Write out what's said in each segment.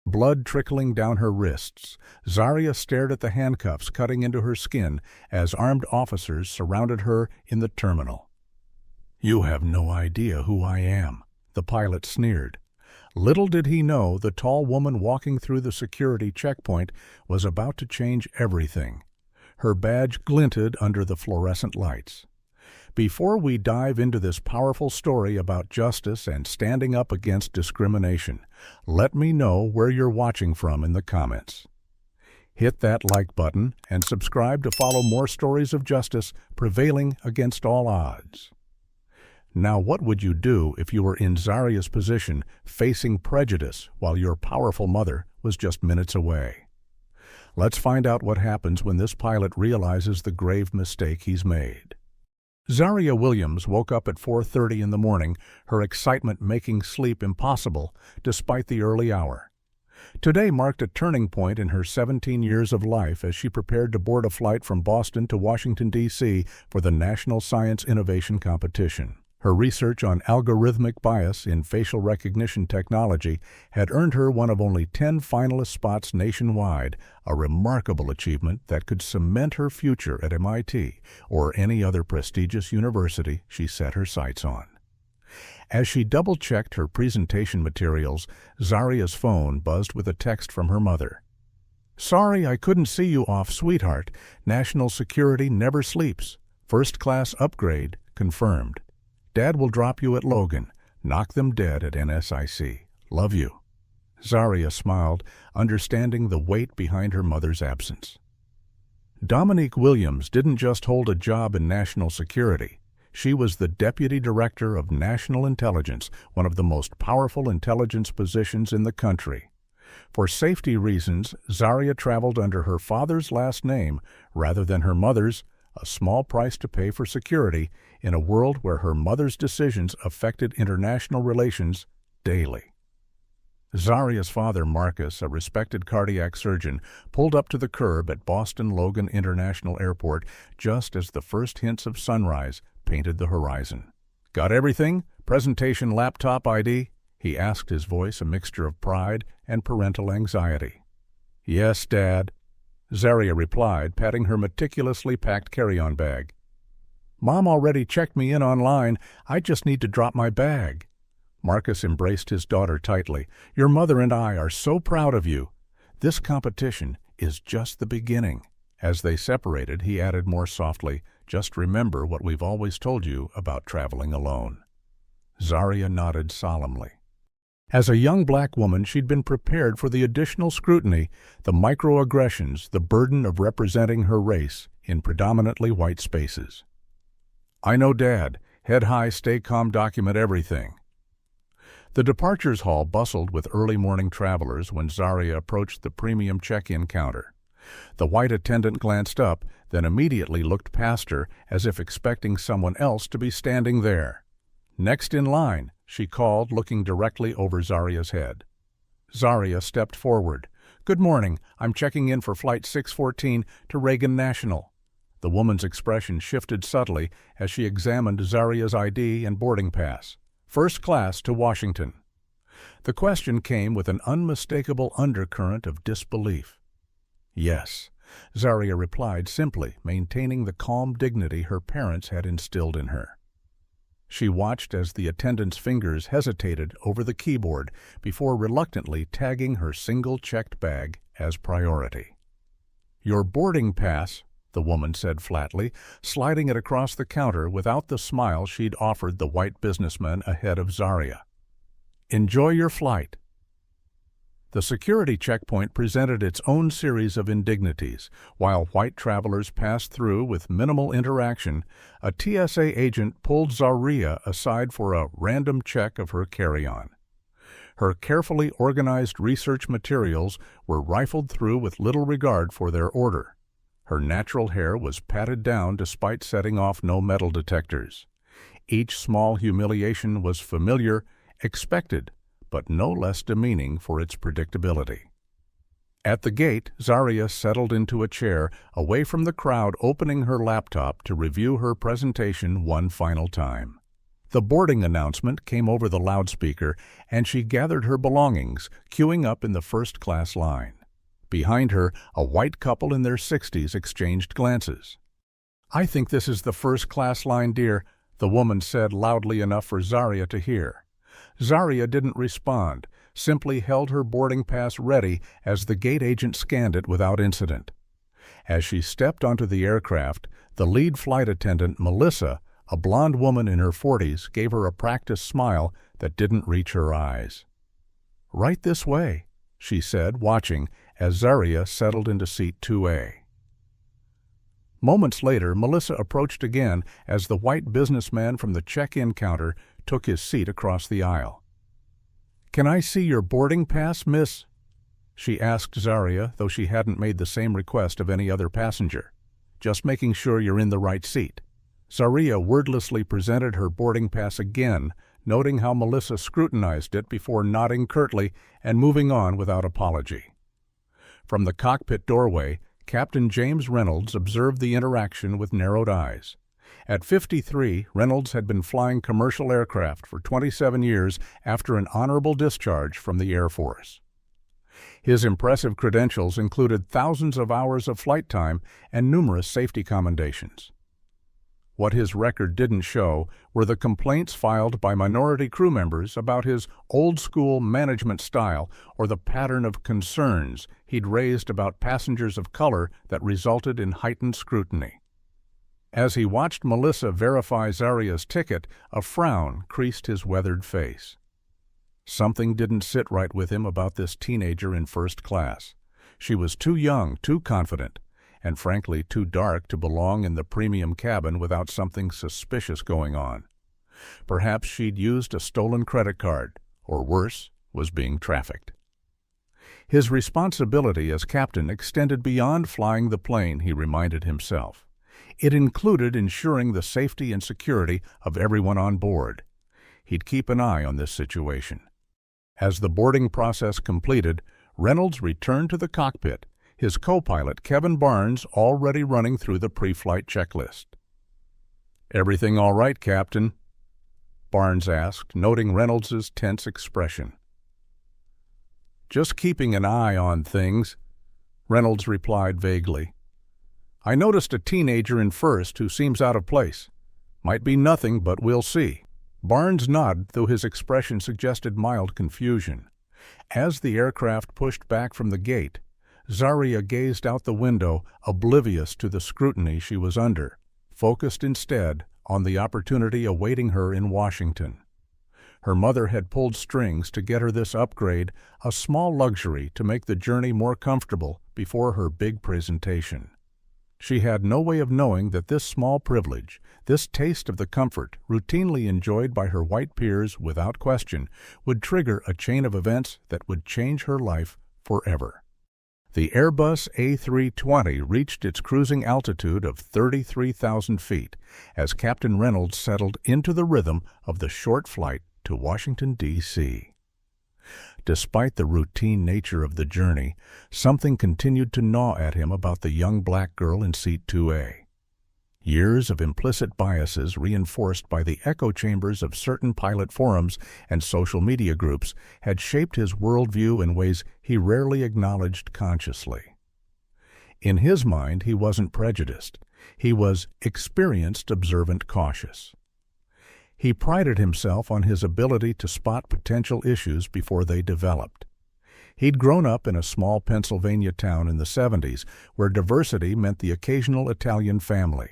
Blood trickling down her wrists, Zaria stared at the handcuffs cutting into her skin as armed officers surrounded her in the terminal. "You have no idea who I am," the pilot sneered. Little did he know the tall woman walking through the security checkpoint was about to change everything. Her badge glinted under the fluorescent lights. Before we dive into this powerful story about justice and standing up against discrimination, let me know where you're watching from in the comments. Hit that like button and subscribe to follow more stories of justice prevailing against all odds. Now, what would you do if you were in Zaria's position, facing prejudice while your powerful mother was just minutes away? Let's find out what happens when this pilot realizes the grave mistake he's made. Zaria Williams woke up at 4:30 in the morning, her excitement making sleep impossible despite the early hour. Today marked a turning point in her 17 years of life as she prepared to board a flight from Boston to Washington, D.C. for the National Science Innovation Competition. Her research on algorithmic bias in facial recognition technology had earned her one of only 10 finalist spots nationwide, a remarkable achievement that could cement her future at MIT or any other prestigious university she set her sights on. As she double-checked her presentation materials, Zaria's phone buzzed with a text from her mother. "Sorry I couldn't see you off, sweetheart. National security never sleeps. First-class upgrade confirmed. Dad will drop you at Logan. Knock them dead at NSIC. Love you." Zaria smiled, understanding the weight behind her mother's absence. Dominique Williams didn't just hold a job in national security. She was the Deputy Director of National Intelligence, one of the most powerful intelligence positions in the country. For safety reasons, Zaria traveled under her father's last name rather than her mother's, a small price to pay for security in a world where her mother's decisions affected international relations daily. Zaria's father, Marcus, a respected cardiac surgeon, pulled up to the curb at Boston Logan International Airport just as the first hints of sunrise painted the horizon. "Got everything? Presentation, laptop, ID?" he asked, his voice a mixture of pride and parental anxiety. "Yes, Dad," Zaria replied, patting her meticulously packed carry-on bag. "Mom already checked me in online. I just need to drop my bag." Marcus embraced his daughter tightly. "Your mother and I are so proud of you. This competition is just the beginning." As they separated, he added more softly, "Just remember what we've always told you about traveling alone." Zaria nodded solemnly. As a young black woman, she'd been prepared for the additional scrutiny, the microaggressions, the burden of representing her race in predominantly white spaces. "I know, Dad. Head high, stay calm, document everything." The departures hall bustled with early morning travelers when Zaria approached the premium check-in counter. The white attendant glanced up, then immediately looked past her as if expecting someone else to be standing there. "Next in line," she called, looking directly over Zaria's head. Zaria stepped forward. "Good morning. I'm checking in for Flight 614 to Reagan National." The woman's expression shifted subtly as she examined Zaria's ID and boarding pass. "First class to Washington." The question came with an unmistakable undercurrent of disbelief. "Yes," Zaria replied simply, maintaining the calm dignity her parents had instilled in her. She watched as the attendant's fingers hesitated over the keyboard before reluctantly tagging her single checked bag as priority. "Your boarding pass," the woman said flatly, sliding it across the counter without the smile she'd offered the white businessman ahead of Zaria. "Enjoy your flight." The security checkpoint presented its own series of indignities. While white travelers passed through with minimal interaction, a TSA agent pulled Zaria aside for a random check of her carry-on. Her carefully organized research materials were rifled through with little regard for their order. Her natural hair was patted down despite setting off no metal detectors. Each small humiliation was familiar, expected, but no less demeaning for its predictability. At the gate, Zaria settled into a chair, away from the crowd, opening her laptop to review her presentation one final time. The boarding announcement came over the loudspeaker, and she gathered her belongings, queuing up in the first-class line. Behind her, a white couple in their 60s exchanged glances. "I think this is the first-class line, dear," the woman said loudly enough for Zaria to hear. Zaria didn't respond, simply held her boarding pass ready as the gate agent scanned it without incident. As she stepped onto the aircraft, the lead flight attendant, Melissa, a blonde woman in her 40s, gave her a practiced smile that didn't reach her eyes. "Right this way," she said, watching as Zaria settled into seat 2A. Moments later, Melissa approached again as the white businessman from the check-in counter took his seat across the aisle. "Can I see your boarding pass, miss?" she asked Zaria, though she hadn't made the same request of any other passenger. "Just making sure you're in the right seat." Zaria wordlessly presented her boarding pass again, noting how Melissa scrutinized it before nodding curtly and moving on without apology. From the cockpit doorway, Captain James Reynolds observed the interaction with narrowed eyes. At 53, Reynolds had been flying commercial aircraft for 27 years after an honorable discharge from the Air Force. His impressive credentials included thousands of hours of flight time and numerous safety commendations. What his record didn't show were the complaints filed by minority crew members about his old-school management style or the pattern of concerns he'd raised about passengers of color that resulted in heightened scrutiny. As he watched Melissa verify Zaria's ticket, a frown creased his weathered face. Something didn't sit right with him about this teenager in first class. She was too young, too confident, and frankly too dark to belong in the premium cabin without something suspicious going on. Perhaps she'd used a stolen credit card, or worse, was being trafficked. His responsibility as captain extended beyond flying the plane, he reminded himself. It included ensuring the safety and security of everyone on board. He'd keep an eye on this situation. As the boarding process completed, Reynolds returned to the cockpit, his co-pilot Kevin Barnes already running through the pre-flight checklist. "Everything all right, Captain?" Barnes asked, noting Reynolds's tense expression. "Just keeping an eye on things," Reynolds replied vaguely. "I noticed a teenager in first who seems out of place. Might be nothing, but we'll see." Barnes nodded, though his expression suggested mild confusion. As the aircraft pushed back from the gate, Zaria gazed out the window, oblivious to the scrutiny she was under, focused instead on the opportunity awaiting her in Washington. Her mother had pulled strings to get her this upgrade, a small luxury to make the journey more comfortable before her big presentation. She had no way of knowing that this small privilege, this taste of the comfort routinely enjoyed by her white peers without question, would trigger a chain of events that would change her life forever. The Airbus A320 reached its cruising altitude of 33,000 feet as Captain Reynolds settled into the rhythm of the short flight to Washington, D.C. Despite the routine nature of the journey, something continued to gnaw at him about the young black girl in seat 2A. Years of implicit biases reinforced by the echo chambers of certain pilot forums and social media groups had shaped his worldview in ways he rarely acknowledged consciously. In his mind, he wasn't prejudiced. He was experienced, observant, cautious. He prided himself on his ability to spot potential issues before they developed. He'd grown up in a small Pennsylvania town in the 70s where diversity meant the occasional Italian family.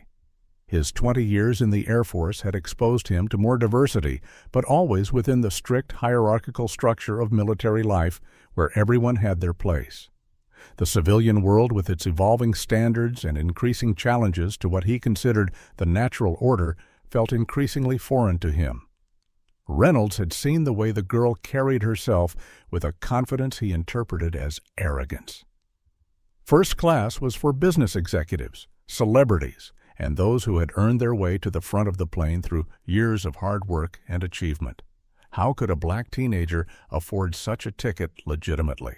His 20 years in the Air Force had exposed him to more diversity, but always within the strict hierarchical structure of military life where everyone had their place. The civilian world, with its evolving standards and increasing challenges to what he considered the natural order, felt increasingly foreign to him. Reynolds had seen the way the girl carried herself with a confidence he interpreted as arrogance. First class was for business executives, celebrities, and those who had earned their way to the front of the plane through years of hard work and achievement. How could a black teenager afford such a ticket legitimately?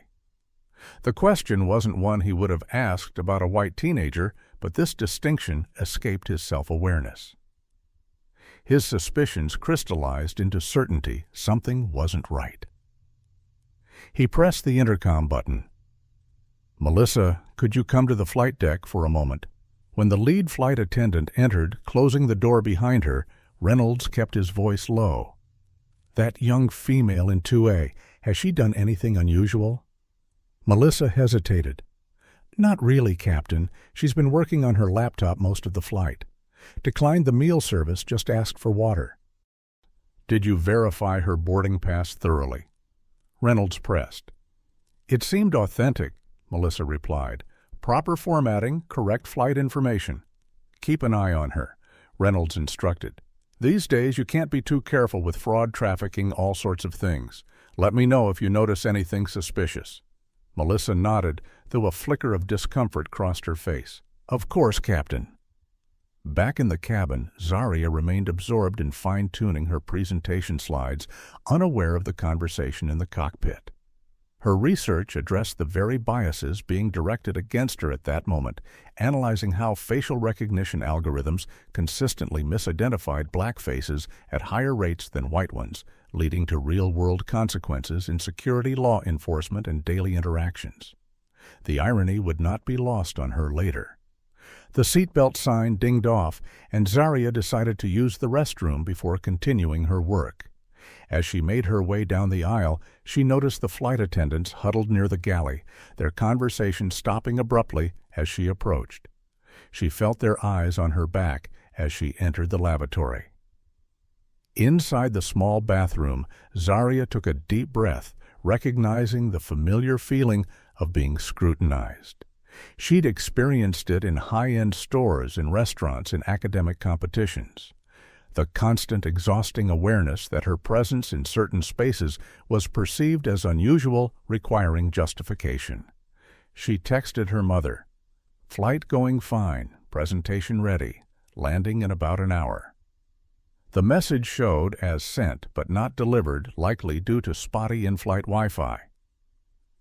The question wasn't one he would have asked about a white teenager, but this distinction escaped his self-awareness. His suspicions crystallized into certainty something wasn't right. He pressed the intercom button. "Melissa, could you come to the flight deck for a moment?" When the lead flight attendant entered, closing the door behind her, Reynolds kept his voice low. "That young female in 2A, has she done anything unusual?" Melissa hesitated. "Not really, Captain. She's been working on her laptop most of the flight. Declined the meal service, just asked for water." "Did you verify her boarding pass thoroughly?" Reynolds pressed. "It seemed authentic," Melissa replied. "Proper formatting, correct flight information." "Keep an eye on her," Reynolds instructed. "These days you can't be too careful with fraud, trafficking, all sorts of things. Let me know if you notice anything suspicious." Melissa nodded, though a flicker of discomfort crossed her face. "Of course, Captain." Back in the cabin, Zaria remained absorbed in fine-tuning her presentation slides, unaware of the conversation in the cockpit. Her research addressed the very biases being directed against her at that moment, analyzing how facial recognition algorithms consistently misidentified black faces at higher rates than white ones, leading to real-world consequences in security, law enforcement, and daily interactions. The irony would not be lost on her later. The seatbelt sign dinged off, and Zaria decided to use the restroom before continuing her work. As she made her way down the aisle, she noticed the flight attendants huddled near the galley, their conversation stopping abruptly as she approached. She felt their eyes on her back as she entered the lavatory. Inside the small bathroom, Zaria took a deep breath, recognizing the familiar feeling of being scrutinized. She'd experienced it in high-end stores, in restaurants, in academic competitions. The constant, exhausting awareness that her presence in certain spaces was perceived as unusual, requiring justification. She texted her mother, "Flight going fine, presentation ready, landing in about an hour." The message showed as sent but not delivered, likely due to spotty in-flight Wi-Fi.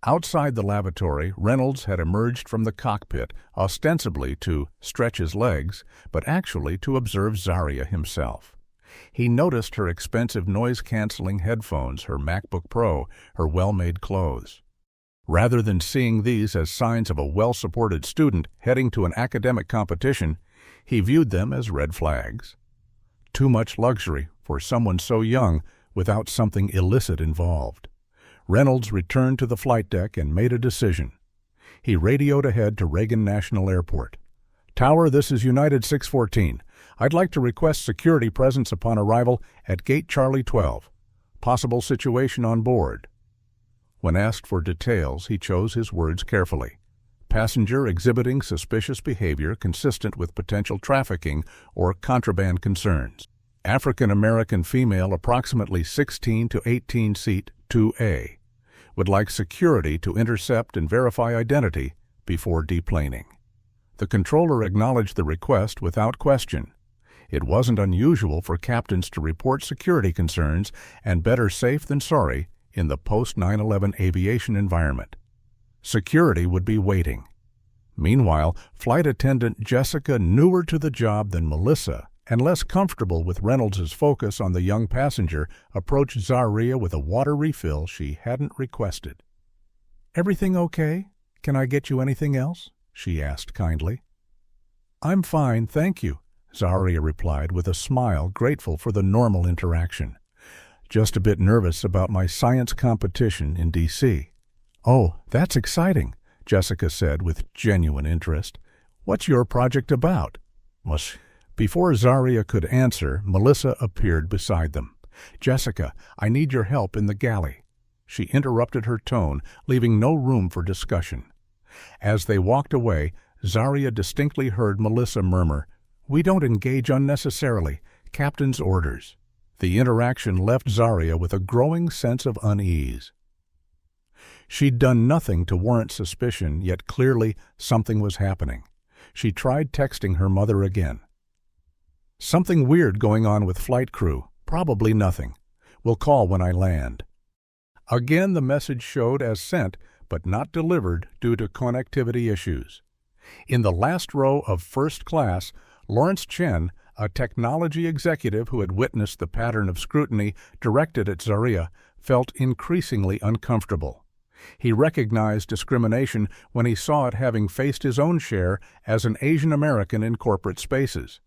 Outside the lavatory, Reynolds had emerged from the cockpit, ostensibly to stretch his legs, but actually to observe Zaria himself. He noticed her expensive noise-canceling headphones, her MacBook Pro, her well-made clothes. Rather than seeing these as signs of a well-supported student heading to an academic competition, he viewed them as red flags. Too much luxury for someone so young without something illicit involved. Reynolds returned to the flight deck and made a decision. He radioed ahead to Reagan National Airport. "Tower, this is United 614. I'd like to request security presence upon arrival at Gate Charlie 12. Possible situation on board." When asked for details, he chose his words carefully. "Passenger exhibiting suspicious behavior consistent with potential trafficking or contraband concerns. African-American female, approximately 16 to 18 seat, 2A. Would like security to intercept and verify identity before deplaning." The controller acknowledged the request without question. It wasn't unusual for captains to report security concerns, and better safe than sorry in the post-9/11 aviation environment. Security would be waiting. Meanwhile, flight attendant Jessica, newer to the job than Melissa and less comfortable with Reynolds' focus on the young passenger, approached Zaria with a water refill she hadn't requested. "Everything okay? Can I get you anything else?" she asked kindly. "I'm fine, thank you," Zaria replied with a smile, grateful for the normal interaction. "Just a bit nervous about my science competition in D.C. "Oh, that's exciting," Jessica said with genuine interest. "What's your project about?" Before Zaria could answer, Melissa appeared beside them. "Jessica, I need your help in the galley." She interrupted her tone, leaving no room for discussion. As they walked away, Zaria distinctly heard Melissa murmur, "We don't engage unnecessarily. Captain's orders." The interaction left Zaria with a growing sense of unease. She'd done nothing to warrant suspicion, yet clearly something was happening. She tried texting her mother again. "Something weird going on with flight crew. Probably nothing. Will call when I land." Again the message showed as sent, but not delivered due to connectivity issues. In the last row of first class, Lawrence Chen, A technology executive who had witnessed the pattern of scrutiny directed at Zaria felt increasingly uncomfortable. He recognized discrimination when he saw it, having faced his own share as an Asian American in corporate spaces.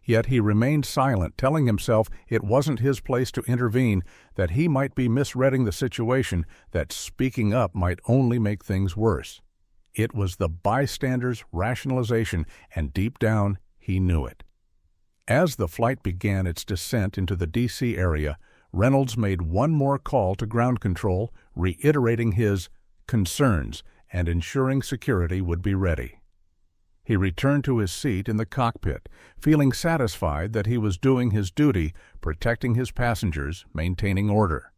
Yet he remained silent, telling himself it wasn't his place to intervene, that he might be misreading the situation, that speaking up might only make things worse. It was the bystander's rationalization, and deep down he knew it. As the flight began its descent into the D.C. area, Reynolds made one more call to ground control, reiterating his concerns and ensuring security would be ready. He returned to his seat in the cockpit, feeling satisfied that he was doing his duty, protecting his passengers, maintaining order.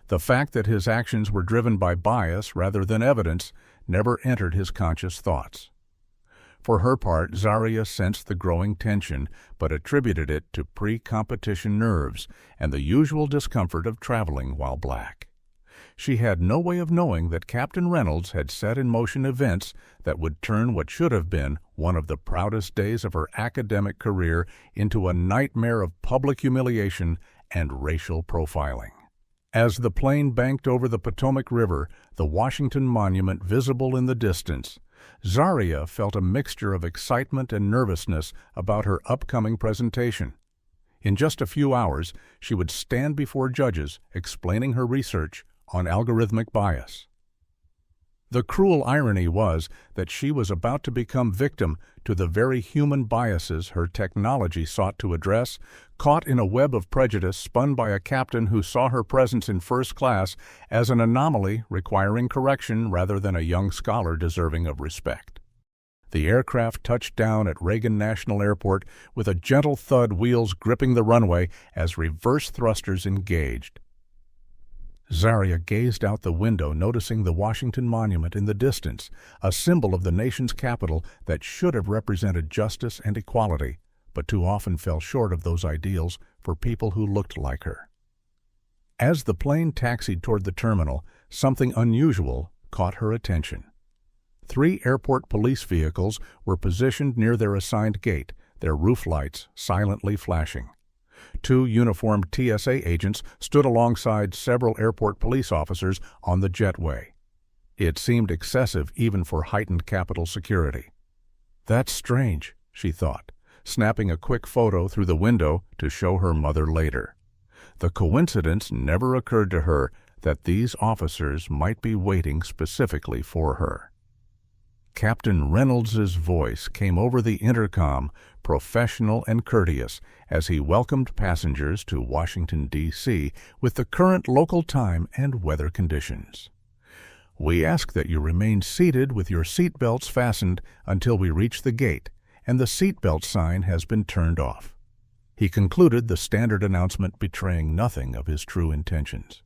The fact that his actions were driven by bias rather than evidence never entered his conscious thoughts. For her part, Zaria sensed the growing tension, but attributed it to pre-competition nerves and the usual discomfort of traveling while black. She had no way of knowing that Captain Reynolds had set in motion events that would turn what should have been one of the proudest days of her academic career into a nightmare of public humiliation and racial profiling. As the plane banked over the Potomac River, the Washington Monument visible in the distance, Zaria felt a mixture of excitement and nervousness about her upcoming presentation. In just a few hours, she would stand before judges explaining her research on algorithmic bias. The cruel irony was that she was about to become victim to the very human biases her technology sought to address, caught in a web of prejudice spun by a captain who saw her presence in first class as an anomaly requiring correction rather than a young scholar deserving of respect. The aircraft touched down at Reagan National Airport with a gentle thud, wheels gripping the runway as reverse thrusters engaged. Zaria gazed out the window, noticing the Washington Monument in the distance, a symbol of the nation's capital that should have represented justice and equality, but too often fell short of those ideals for people who looked like her. As the plane taxied toward the terminal, something unusual caught her attention. 3 airport police vehicles were positioned near their assigned gate, their roof lights silently flashing. 2 uniformed TSA agents stood alongside several airport police officers on the jetway. It seemed excessive even for heightened Capitol security. "That's strange," she thought, snapping a quick photo through the window to show her mother later. The coincidence never occurred to her that these officers might be waiting specifically for her. Captain Reynolds's voice came over the intercom, professional and courteous, as he welcomed passengers to Washington, D.C. with the current local time and weather conditions. "We ask that you remain seated with your seat belts fastened until we reach the gate, and the seatbelt sign has been turned off." He concluded, the standard announcement betraying nothing of his true intentions.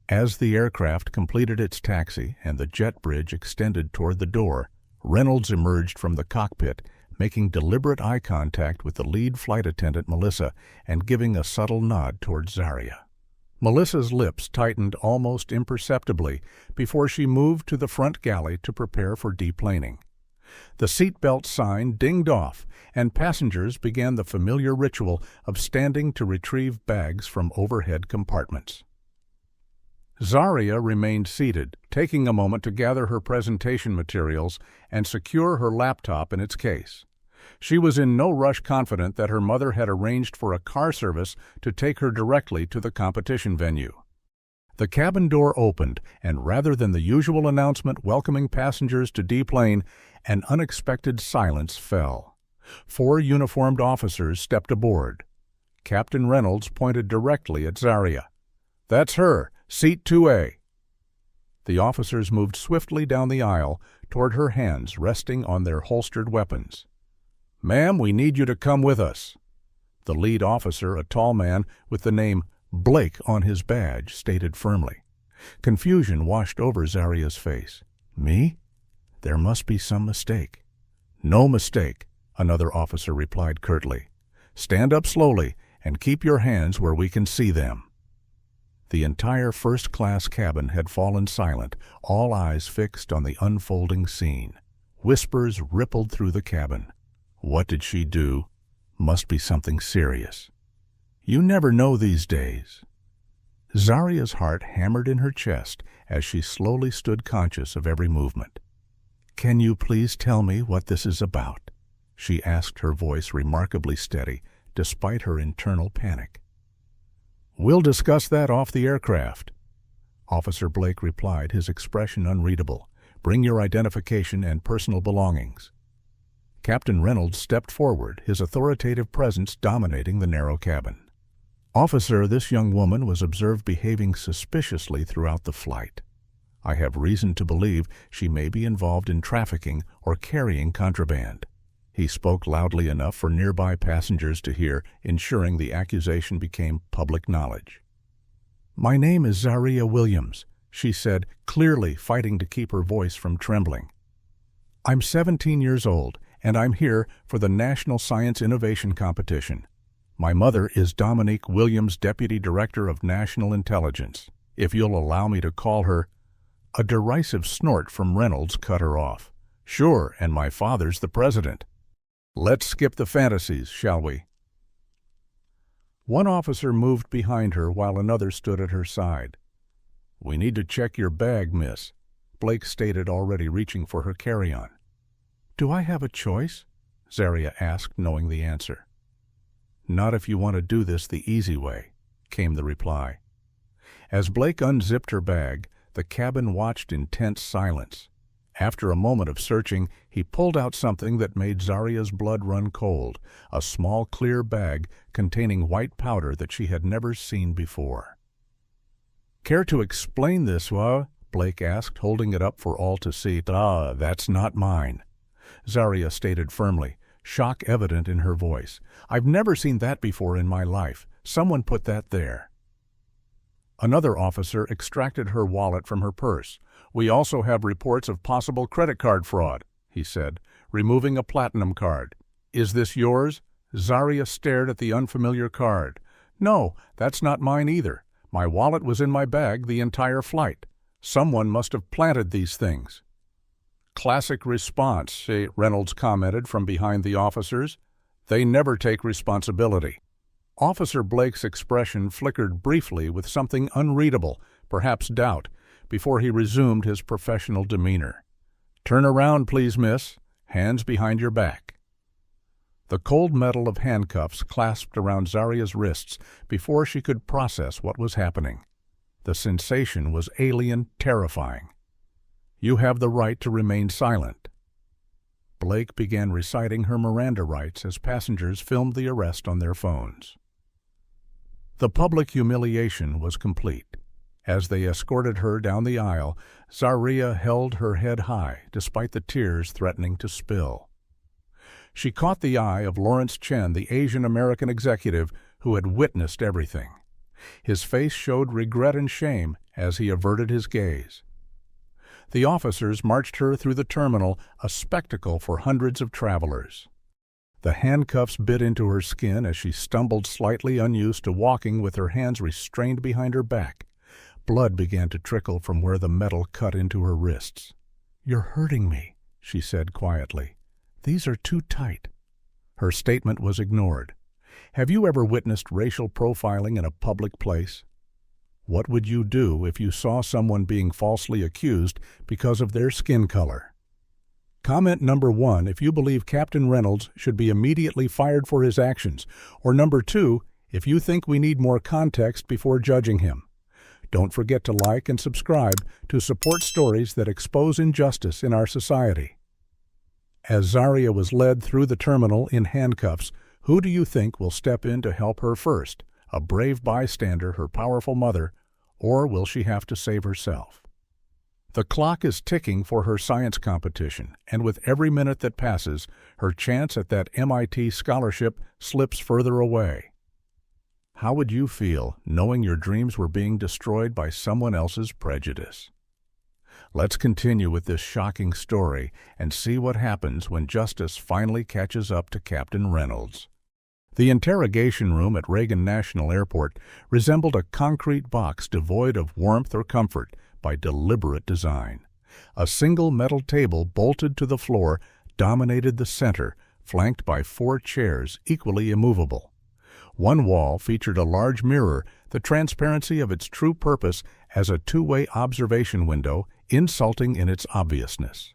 As the aircraft completed its taxi and the jet bridge extended toward the door, Reynolds emerged from the cockpit, making deliberate eye contact with the lead flight attendant, Melissa, and giving a subtle nod toward Zaria. Melissa's lips tightened almost imperceptibly before she moved to the front galley to prepare for deplaning. The seatbelt sign dinged off, and passengers began the familiar ritual of standing to retrieve bags from overhead compartments. Zaria remained seated, taking a moment to gather her presentation materials and secure her laptop in its case. She was in no rush, confident that her mother had arranged for a car service to take her directly to the competition venue. The cabin door opened, and rather than the usual announcement welcoming passengers to deplane, an unexpected silence fell. 4 uniformed officers stepped aboard. Captain Reynolds pointed directly at Zaria. "That's her. Seat 2A. The officers moved swiftly down the aisle toward her, hands resting on their holstered weapons. "Ma'am, we need you to come with us." The lead officer, a tall man with the name Blake on his badge, stated firmly. Confusion washed over Zaria's face. "Me? There must be some mistake." "No mistake," another officer replied curtly. "Stand up slowly and keep your hands where we can see them." The entire first-class cabin had fallen silent, all eyes fixed on the unfolding scene. Whispers rippled through the cabin. What did she do? Must be something serious. You never know these days. Zaria's heart hammered in her chest as she slowly stood conscious of every movement. "Can you please tell me what this is about?" she asked, her voice remarkably steady, despite her internal panic. "We'll discuss that off the aircraft," Officer Blake replied, his expression unreadable. "Bring your identification and personal belongings." Captain Reynolds stepped forward, his authoritative presence dominating the narrow cabin. "Officer, this young woman was observed behaving suspiciously throughout the flight. I have reason to believe she may be involved in trafficking or carrying contraband." He spoke loudly enough for nearby passengers to hear, ensuring the accusation became public knowledge. "My name is Zaria Williams," she said, clearly fighting to keep her voice from trembling. "I'm 17 years old, and I'm here for the National Science Innovation Competition. My mother is Dominique Williams, Deputy Director of National Intelligence. If you'll allow me to call her—" A derisive snort from Reynolds cut her off. "Sure, and my father's the president. Let's skip the fantasies, shall we?" One officer moved behind her while another stood at her side. "We need to check your bag, miss," Blake stated, already reaching for her carry-on. "Do I have a choice?" Zaria asked, knowing the answer. "Not if you want to do this the easy way," came the reply. As Blake unzipped her bag, the cabin watched in tense silence. After a moment of searching, he pulled out something that made Zaria's blood run cold, a small clear bag containing white powder that she had never seen before. "Care to explain this, Blake asked, holding it up for all to see. "That's not mine," Zaria stated firmly, shock evident in her voice. "I've never seen that before in my life. Someone put that there." Another officer extracted her wallet from her purse. "We also have reports of possible credit card fraud," he said, removing a platinum card. "Is this yours?" Zaria stared at the unfamiliar card. "No, that's not mine either. My wallet was in my bag the entire flight. Someone must have planted these things." "Classic response," Reynolds commented from behind the officers. "They never take responsibility." Officer Blake's expression flickered briefly with something unreadable, perhaps doubt, before he resumed his professional demeanor. "Turn around, please, miss. Hands behind your back." The cold metal of handcuffs clasped around Zaria's wrists before she could process what was happening. The sensation was alien, terrifying. "You have the right to remain silent." Blake began reciting her Miranda rights as passengers filmed the arrest on their phones. The public humiliation was complete. As they escorted her down the aisle, Zaria held her head high, despite the tears threatening to spill. She caught the eye of Lawrence Chen, the Asian-American executive who had witnessed everything. His face showed regret and shame as he averted his gaze. The officers marched her through the terminal, a spectacle for hundreds of travelers. The handcuffs bit into her skin as she stumbled, slightly unused to walking with her hands restrained behind her back. Blood began to trickle from where the metal cut into her wrists. "You're hurting me," she said quietly. "These are too tight." Her statement was ignored. Have you ever witnessed racial profiling in a public place? What would you do if you saw someone being falsely accused because of their skin color? Comment number 1 if you believe Captain Reynolds should be immediately fired for his actions, or number 2 if you think we need more context before judging him. Don't forget to like and subscribe to support stories that expose injustice in our society. As Zaria was led through the terminal in handcuffs, who do you think will step in to help her first? A brave bystander, her powerful mother, or will she have to save herself? The clock is ticking for her science competition, and with every minute that passes, her chance at that MIT scholarship slips further away. How would you feel knowing your dreams were being destroyed by someone else's prejudice? Let's continue with this shocking story and see what happens when justice finally catches up to Captain Reynolds. The interrogation room at Reagan National Airport resembled a concrete box devoid of warmth or comfort by deliberate design. A single metal table bolted to the floor dominated the center, flanked by 4 chairs equally immovable. One wall featured a large mirror, the transparency of its true purpose as a two-way observation window, insulting in its obviousness.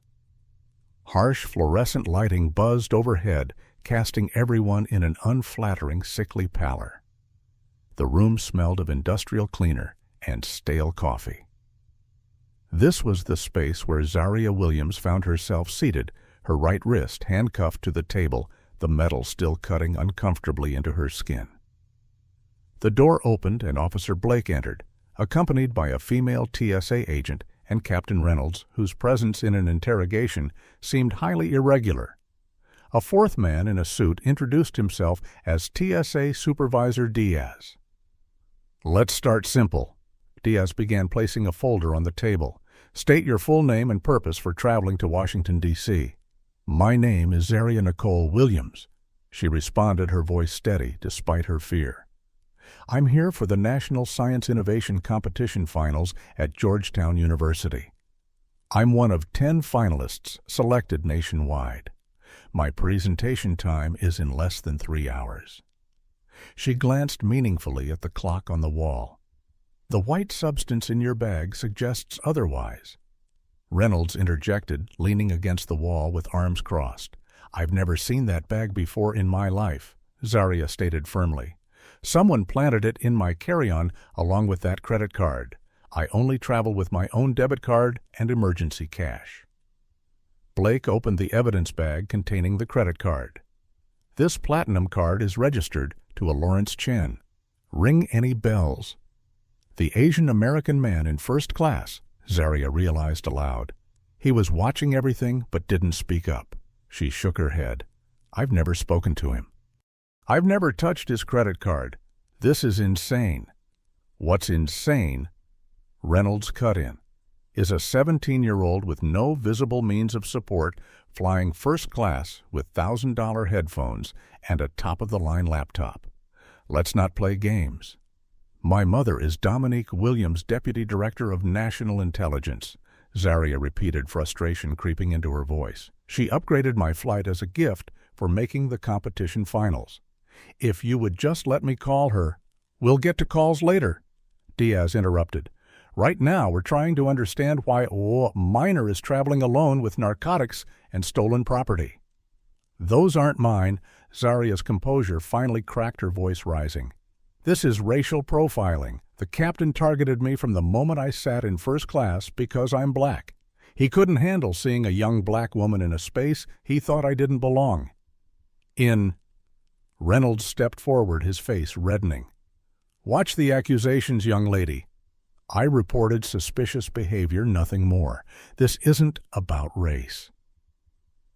Harsh fluorescent lighting buzzed overhead, casting everyone in an unflattering, sickly pallor. The room smelled of industrial cleaner and stale coffee. This was the space where Zaria Williams found herself seated, her right wrist handcuffed to the table, the metal still cutting uncomfortably into her skin. The door opened and Officer Blake entered, accompanied by a female TSA agent and Captain Reynolds, whose presence in an interrogation seemed highly irregular. A fourth man in a suit introduced himself as TSA Supervisor Diaz. "Let's start simple." Diaz began placing a folder on the table. "State your full name and purpose for traveling to Washington, D.C." "My name is Zaria Nicole Williams," she responded, her voice steady despite her fear. "I'm here for the National Science Innovation Competition Finals at Georgetown University. I'm one of 10 finalists selected nationwide. My presentation time is in less than 3 hours." She glanced meaningfully at the clock on the wall. "The white substance in your bag suggests otherwise." Reynolds interjected, leaning against the wall with arms crossed. "I've never seen that bag before in my life," Zaria stated firmly. "Someone planted it in my carry-on along with that credit card. I only travel with my own debit card and emergency cash." Blake opened the evidence bag containing the credit card. "This platinum card is registered to a Lawrence Chen. Ring any bells?" The Asian American man in first class, Zaria realized aloud. He was watching everything but didn't speak up. She shook her head. "I've never spoken to him. I've never touched his credit card. This is insane." "What's insane," Reynolds cut in, "is a 17-year-old with no visible means of support flying first class with $1,000 headphones and a top-of-the-line laptop. Let's not play games. My mother is Dominique Williams, Deputy Director of National Intelligence," Zaria repeated, frustration creeping into her voice. "She upgraded my flight as a gift for making the competition finals. If you would just let me call her—" "We'll get to calls later," Diaz interrupted. "Right now we're trying to understand why a minor is traveling alone with narcotics and stolen property." "Those aren't mine," Zaria's composure finally cracked, her voice rising. "This is racial profiling. The captain targeted me from the moment I sat in first class because I'm black. He couldn't handle seeing a young black woman in a space he thought I didn't belong in." Reynolds stepped forward, his face reddening. "Watch the accusations, young lady. I reported suspicious behavior, nothing more. This isn't about race."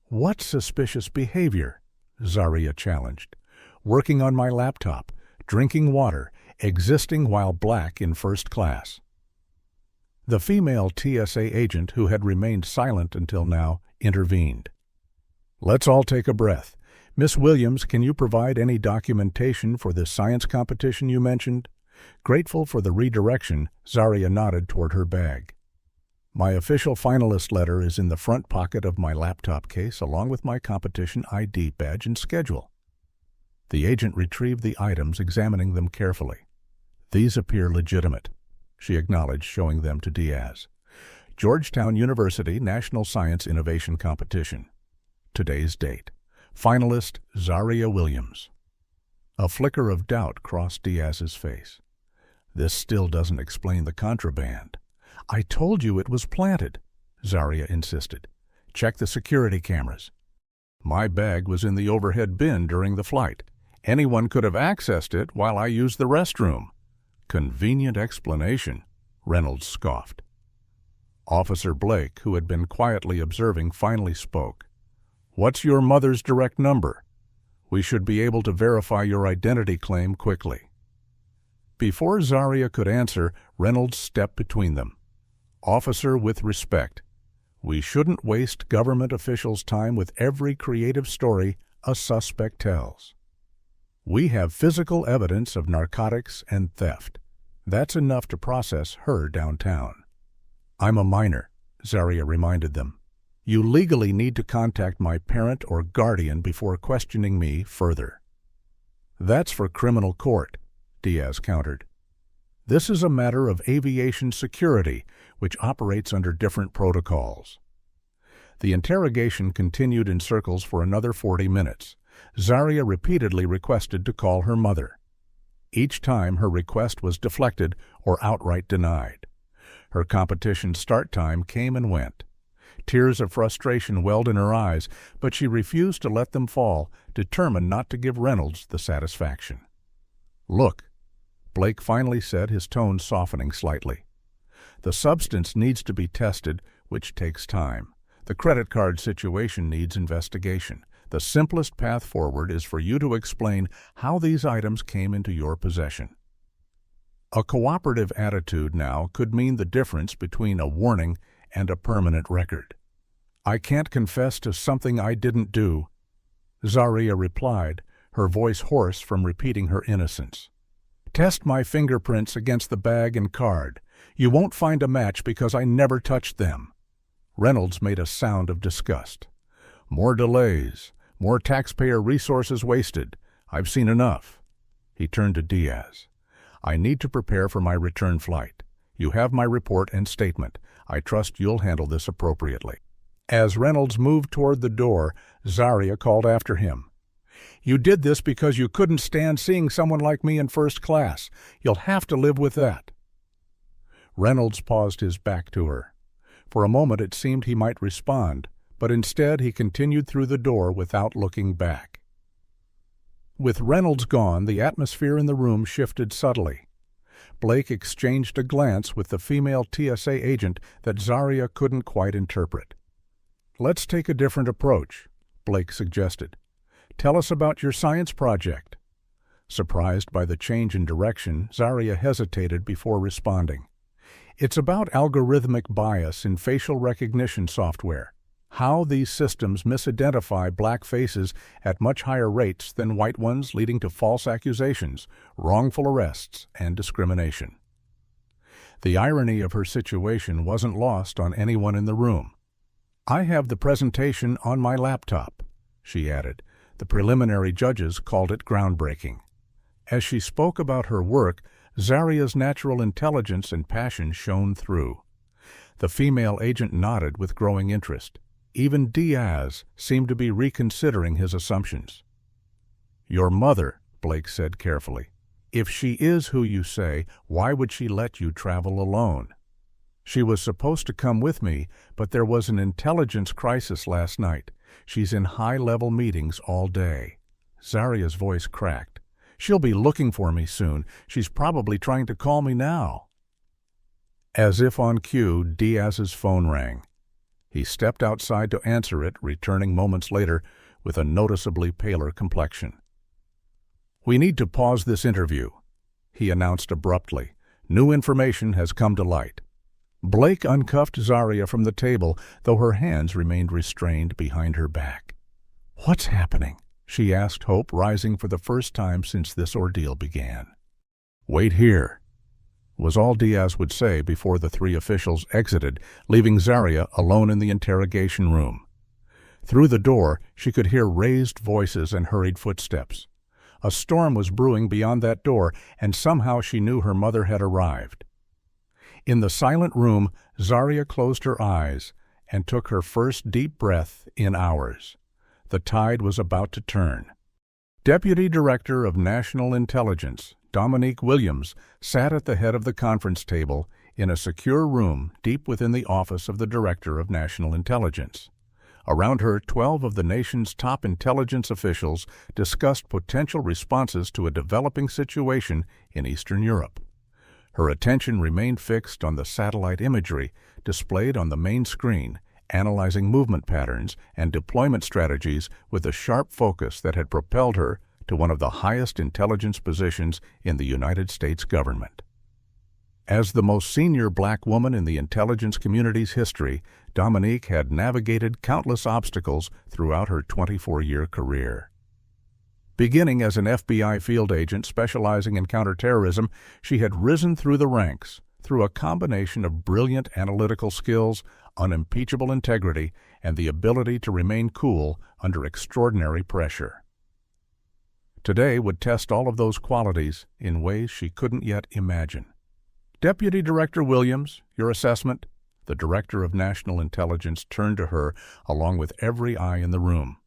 "What suspicious behavior?" Zaria challenged. "Working on my laptop, drinking water, existing while black in first class." The female TSA agent, who had remained silent until now, intervened. "Let's all take a breath. Miss Williams, can you provide any documentation for this science competition you mentioned?" Grateful for the redirection, Zaria nodded toward her bag. "My official finalist letter is in the front pocket of my laptop case along with my competition ID badge and schedule." The agent retrieved the items, examining them carefully. "These appear legitimate," she acknowledged, showing them to Diaz. "Georgetown University National Science Innovation Competition. Today's date. Finalist Zaria Williams." A flicker of doubt crossed Diaz's face. "This still doesn't explain the contraband." "I told you it was planted," Zaria insisted. "Check the security cameras." "My bag was in the overhead bin during the flight. Anyone could have accessed it while I used the restroom." "Convenient explanation," Reynolds scoffed. Officer Blake, who had been quietly observing, finally spoke. "What's your mother's direct number? We should be able to verify your identity claim quickly." Before Zaria could answer, Reynolds stepped between them. "Officer, with respect, we shouldn't waste government officials' time with every creative story a suspect tells. We have physical evidence of narcotics and theft. That's enough to process her downtown." "I'm a minor," Zaria reminded them. You legally need to contact my parent or guardian before questioning me further." "That's for criminal court," Diaz countered. "This is a matter of aviation security, which operates under different protocols." The interrogation continued in circles for another 40 minutes. Zaria repeatedly requested to call her mother. Each time her request was deflected or outright denied. Her competition start time came and went. Tears of frustration welled in her eyes, but she refused to let them fall, determined not to give Reynolds the satisfaction. "Look," Blake finally said, his tone softening slightly. "The substance needs to be tested, which takes time. The credit card situation needs investigation. The simplest path forward is for you to explain how these items came into your possession." A cooperative attitude now could mean the difference between a warning and a permanent record. "I can't confess to something I didn't do," Zaria replied, her voice hoarse from repeating her innocence. "Test my fingerprints against the bag and card. You won't find a match because I never touched them." Reynolds made a sound of disgust. "More delays, more taxpayer resources wasted. I've seen enough." He turned to Diaz. "I need to prepare for my return flight. You have my report and statement. I trust you'll handle this appropriately." As Reynolds moved toward the door, Zaria called after him. "You did this because you couldn't stand seeing someone like me in first class. You'll have to live with that." Reynolds paused, his back to her. For a moment it seemed he might respond, but instead he continued through the door without looking back. With Reynolds gone, the atmosphere in the room shifted subtly. Blake exchanged a glance with the female TSA agent that Zaria couldn't quite interpret. "Let's take a different approach," Blake suggested. "Tell us about your science project." Surprised by the change in direction, Zaria hesitated before responding. "It's about algorithmic bias in facial recognition software. How these systems misidentify black faces at much higher rates than white ones, leading to false accusations, wrongful arrests, and discrimination." The irony of her situation wasn't lost on anyone in the room. "I have the presentation on my laptop," she added. The preliminary judges called it groundbreaking. As she spoke about her work, Zaria's natural intelligence and passion shone through. The female agent nodded with growing interest. Even Diaz seemed to be reconsidering his assumptions. "Your mother," Blake said carefully. "If she is who you say, why would she let you travel alone?" "She was supposed to come with me, but there was an intelligence crisis last night. She's in high-level meetings all day." Zaria's voice cracked. "She'll be looking for me soon. She's probably trying to call me now." As if on cue, Diaz's phone rang. He stepped outside to answer it, returning moments later with a noticeably paler complexion. "We need to pause this interview," he announced abruptly. "New information has come to light." Blake uncuffed Zaria from the table, though her hands remained restrained behind her back. "What's happening?" she asked Hope, rising for the first time since this ordeal began. "Wait here," was all Diaz would say before the three officials exited, leaving Zaria alone in the interrogation room. Through the door, she could hear raised voices and hurried footsteps. A storm was brewing beyond that door, and somehow she knew her mother had arrived. In the silent room, Zaria closed her eyes and took her first deep breath in hours. The tide was about to turn. Deputy Director of National Intelligence, Dominique sat at the head of the conference table in a secure room deep within the office of the Director of National Intelligence. Around her, 12 of the nation's top intelligence officials discussed potential responses to a developing situation in Eastern Europe. Her attention remained fixed on the satellite imagery displayed on the main screen, analyzing movement patterns and deployment strategies with a sharp focus that had propelled her to one of the highest intelligence positions in the United States government. As the most senior black woman in the intelligence community's history, Dominique had navigated countless obstacles throughout her 24-year career. Beginning as an FBI field agent specializing in counterterrorism, she had risen through the ranks through a combination of brilliant analytical skills, unimpeachable integrity, and the ability to remain cool under extraordinary pressure. Today would test all of those qualities in ways she couldn't yet imagine. Deputy Director Williams, your assessment? The Director of National Intelligence turned to her along with every eye in the room.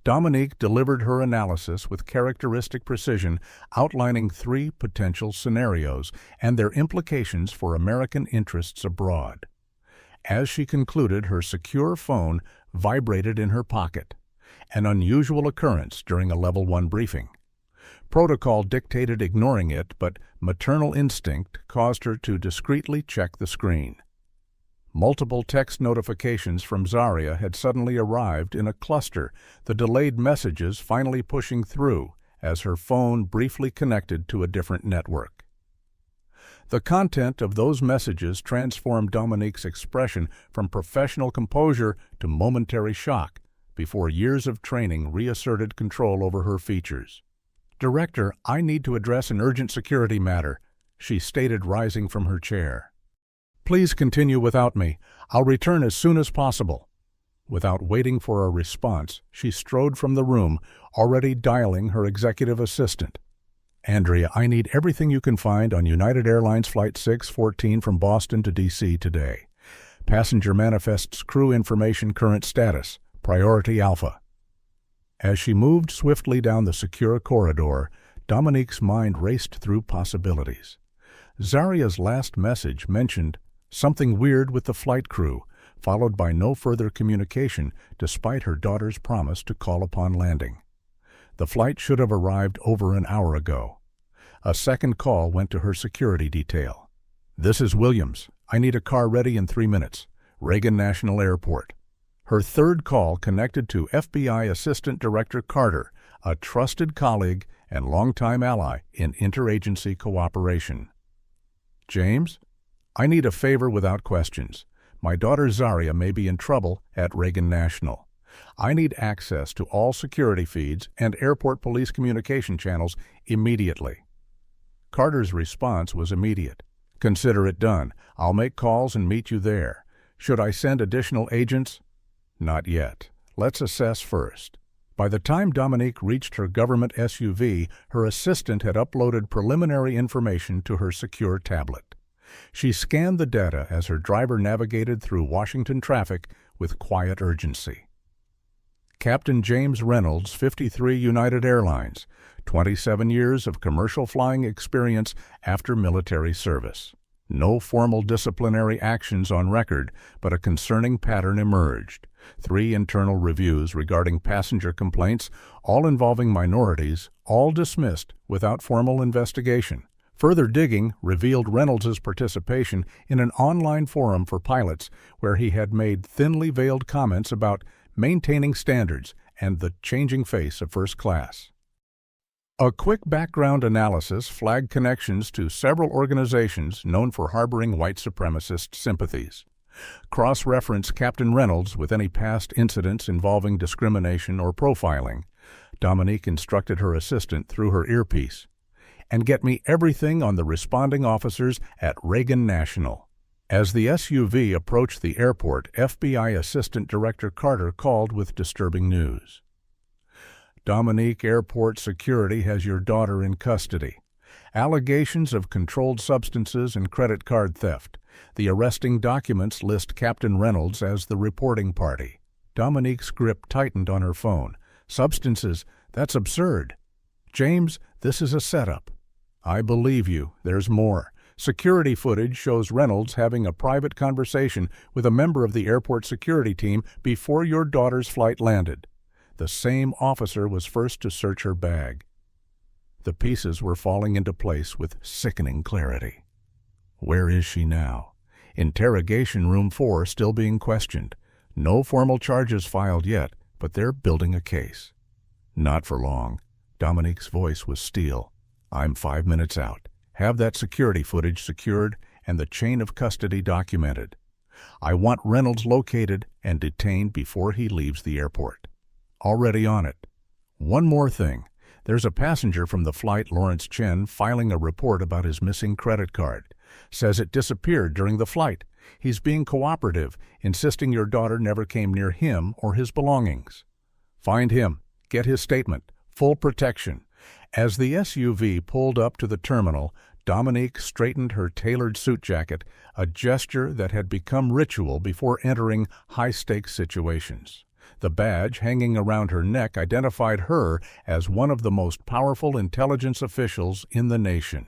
Dominique delivered her analysis with characteristic precision, outlining 3 potential scenarios and their implications for American interests abroad. As she concluded, her secure phone vibrated in her pocket, an unusual occurrence during a Level 1 briefing. Protocol dictated ignoring it, but maternal instinct caused her to discreetly check the screen. Multiple text notifications from Zaria had suddenly arrived in a cluster, the delayed messages finally pushing through as her phone briefly connected to a different network. The content of those messages transformed Dominique's expression from professional composure to momentary shock before years of training reasserted control over her features. "Director, I need to address an urgent security matter," she stated, rising from her chair. "Please continue without me. I'll return as soon as possible." Without waiting for a response, she strode from the room, already dialing her executive assistant. "Andrea, I need everything you can find on United Airlines Flight 614 from Boston to D.C. today. Passenger manifests crew information current status, priority Alpha." As she moved swiftly down the secure corridor, Dominique's mind raced through possibilities. Zaria's last message mentioned something weird with the flight crew, followed by no further communication despite her daughter's promise to call upon landing. The flight should have arrived over an hour ago. A second call went to her security detail. "This is Williams. I need a car ready in 3 minutes. Reagan National Airport." Her third call connected to FBI Assistant Director Carter, a trusted colleague and longtime ally in interagency cooperation. "James, I need a favor without questions. My daughter Zaria may be in trouble at Reagan National. I need access to all security feeds and airport police communication channels immediately." Carter's response was immediate. "Consider it done. I'll make calls and meet you there. Should I send additional agents?" "Not yet. Let's assess first." By the time Dominique reached her government SUV, her assistant had uploaded preliminary information to her secure tablet. She scanned the data as her driver navigated through Washington traffic with quiet urgency. Captain James Reynolds, 53, United Airlines, 27 years of commercial flying experience after military service. No formal disciplinary actions on record, but a concerning pattern emerged. 3 internal reviews regarding passenger complaints, all involving minorities, all dismissed without formal investigation. Further digging revealed Reynolds' participation in an online forum for pilots where he had made thinly veiled comments about maintaining standards and the changing face of first class. A quick background analysis flagged connections to several organizations known for harboring white supremacist sympathies. Cross-reference Captain Reynolds with any past incidents involving discrimination or profiling. Dominique instructed her assistant through her earpiece. "And get me everything on the responding officers at Reagan National." As the SUV approached the airport, FBI Assistant Director Carter called with disturbing news. "Dominique, Airport Security has your daughter in custody. Allegations of controlled substances and credit card theft. The arresting documents list Captain Reynolds as the reporting party." Dominique's grip tightened on her phone. "Substances? That's absurd." "James, this is a setup." "I believe you. There's more. Security footage shows Reynolds having a private conversation with a member of the airport security team before your daughter's flight landed. The same officer was first to search her bag." The pieces were falling into place with sickening clarity. Where is she now? Interrogation Room 4 still being questioned. No formal charges filed yet, but they're building a case. Not for long. Dominique's voice was steel. "I'm 5 minutes out. Have that security footage secured and the chain of custody documented. I want Reynolds located and detained before he leaves the airport." "Already on it." "One more thing. There's a passenger from the flight, Lawrence Chen, filing a report about his missing credit card. Says it disappeared during the flight. He's being cooperative, insisting your daughter never came near him or his belongings. Find him. Get his statement. Full protection. As the SUV pulled up to the terminal, Dominique straightened her tailored suit jacket, a gesture that had become ritual before entering high-stakes situations. The badge hanging around her neck identified her as one of the most powerful intelligence officials in the nation.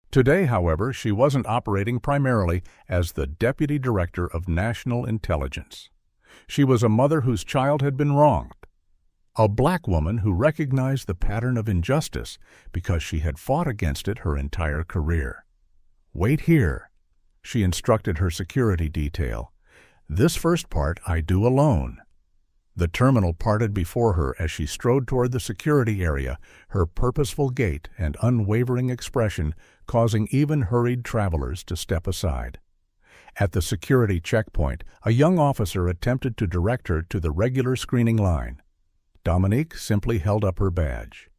Today, however, she wasn't operating primarily as the Deputy Director of National Intelligence. She was a mother whose child had been wronged, a black woman who recognized the pattern of injustice because she had fought against it her entire career. "Wait here," she instructed her security detail. "This first part I do alone." The terminal parted before her as she strode toward the security area, her purposeful gait and unwavering expression causing even hurried travelers to step aside. At the security checkpoint, a young officer attempted to direct her to the regular screening line. Dominique simply held up her badge.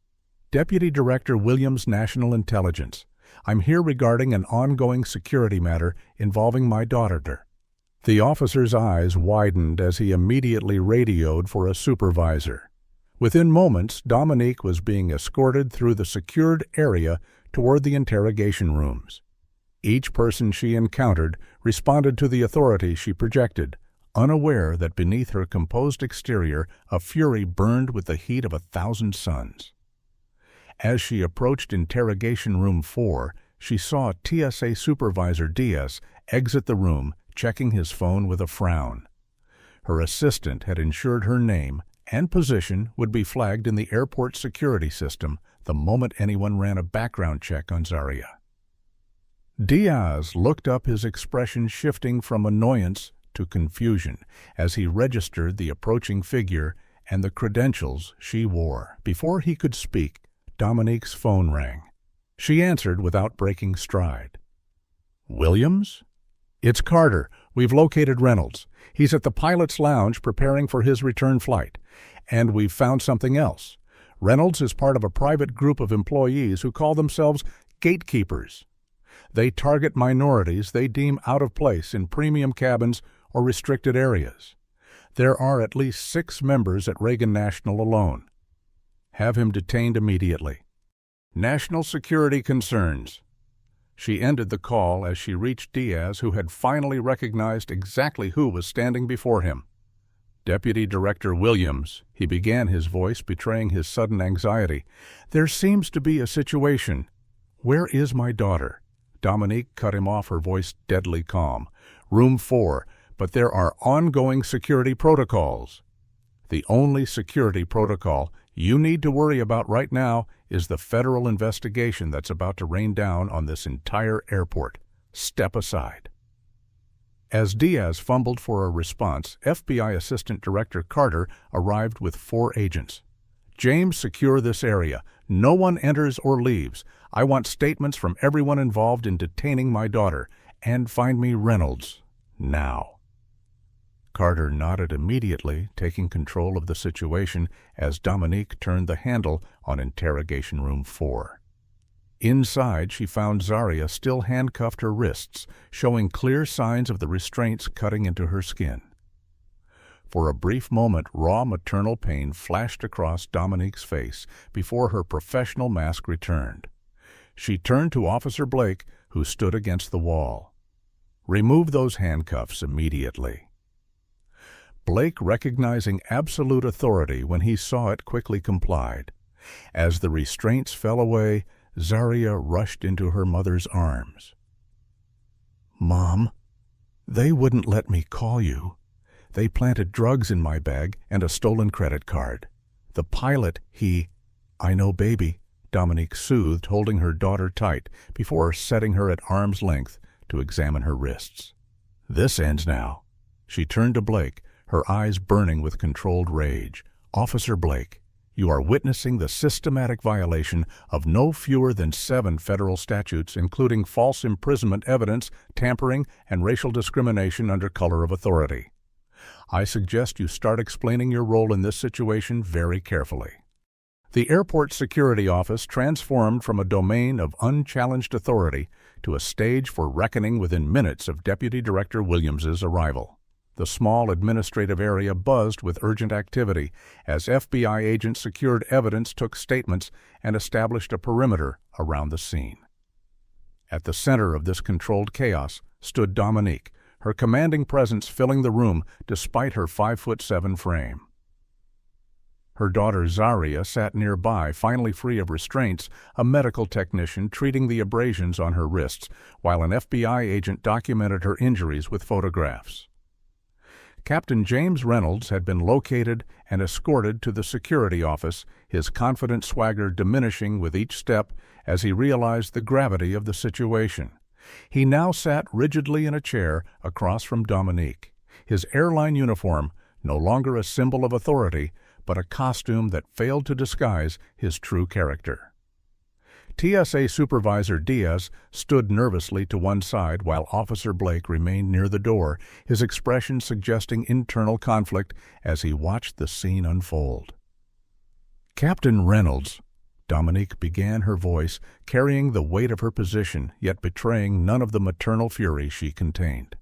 "Deputy Director Williams, National Intelligence. I'm here regarding an ongoing security matter involving my daughter." The officer's eyes widened as he immediately radioed for a supervisor. Within moments, Dominique was being escorted through the secured area toward the interrogation rooms. Each person she encountered responded to the authority she projected, unaware that beneath her composed exterior a fury burned with the heat of 1,000 suns. As she approached Interrogation Room 4, she saw TSA Supervisor Diaz exit the room, checking his phone with a frown. Her assistant had ensured her name and position would be flagged in the airport security system the moment anyone ran a background check on Zaria. Diaz looked up, his expression shifting from annoyance to confusion as he registered the approaching figure and the credentials she wore. Before he could speak, Dominique's phone rang. She answered without breaking stride. "Williams? It's Carter. We've located Reynolds. He's at the pilot's lounge preparing for his return flight. And we've found something else. Reynolds is part of a private group of employees who call themselves Gatekeepers. They target minorities they deem out of place in premium cabins or restricted areas. There are at least 6 members at Reagan National alone. Have him detained immediately. National security concerns." She ended the call as she reached Diaz, who had finally recognized exactly who was standing before him. "Deputy Director Williams," he began, his voice betraying his sudden anxiety. "There seems to be a situation." "Where is my daughter?" Dominique cut him off, her voice deadly calm. "Room 4, but there are ongoing security protocols." "The only security protocol you need to worry about right now is the federal investigation that's about to rain down on this entire airport. Step aside." As Diaz fumbled for a response, FBI Assistant Director Carter arrived with 4 agents. "James, secure this area. No one enters or leaves. I want statements from everyone involved in detaining my daughter. And find me Reynolds. Now." Carter nodded immediately, taking control of the situation as Dominique turned the handle on Interrogation Room 4. Inside, she found Zaria still handcuffed, her wrists, showing clear signs of the restraints cutting into her skin. For a brief moment, raw maternal pain flashed across Dominique's face before her professional mask returned. She turned to Officer Blake, who stood against the wall. "Remove those handcuffs immediately." Blake, recognizing absolute authority when he saw it, quickly complied. As the restraints fell away, Zaria rushed into her mother's arms. "Mom, they wouldn't let me call you. They planted drugs in my bag and a stolen credit card. The pilot, I know, baby," Dominique soothed, holding her daughter tight before setting her at arm's length to examine her wrists. "This ends now." She turned to Blake, her eyes burning with controlled rage. "Officer Blake, you are witnessing the systematic violation of no fewer than 7 federal statutes, including false imprisonment evidence, tampering, and racial discrimination under color of authority. I suggest you start explaining your role in this situation very carefully." The airport security office transformed from a domain of unchallenged authority to a stage for reckoning within minutes of Deputy Director Williams's arrival. The small administrative area buzzed with urgent activity as FBI agents secured evidence, took statements, and established a perimeter around the scene. At the center of this controlled chaos stood Dominique, her commanding presence filling the room despite her 5'7" frame. Her daughter Zaria sat nearby, finally free of restraints, a medical technician treating the abrasions on her wrists, while an FBI agent documented her injuries with photographs. Captain James Reynolds had been located and escorted to the security office, his confident swagger diminishing with each step as he realized the gravity of the situation. He now sat rigidly in a chair across from Dominique, his airline uniform no longer a symbol of authority, but a costume that failed to disguise his true character. TSA Supervisor Diaz stood nervously to one side while Officer Blake remained near the door, his expression suggesting internal conflict as he watched the scene unfold. "Captain Reynolds," Dominique began, her voice carrying the weight of her position, yet betraying none of the maternal fury she contained.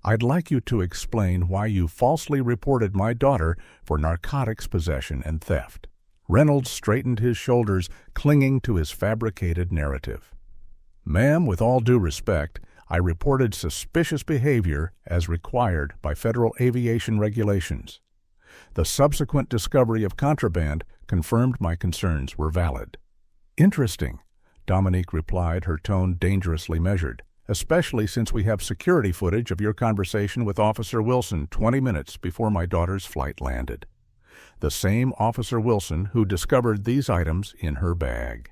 "I'd like you to explain why you falsely reported my daughter for narcotics possession and theft." Reynolds straightened his shoulders, clinging to his fabricated narrative. "Ma'am, with all due respect, I reported suspicious behavior as required by federal aviation regulations. The subsequent discovery of contraband confirmed my concerns were valid." "Interesting," Dominique replied, her tone dangerously measured, "especially since we have security footage of your conversation with Officer Wilson 20 minutes before my daughter's flight landed. The same Officer Wilson who discovered these items in her bag."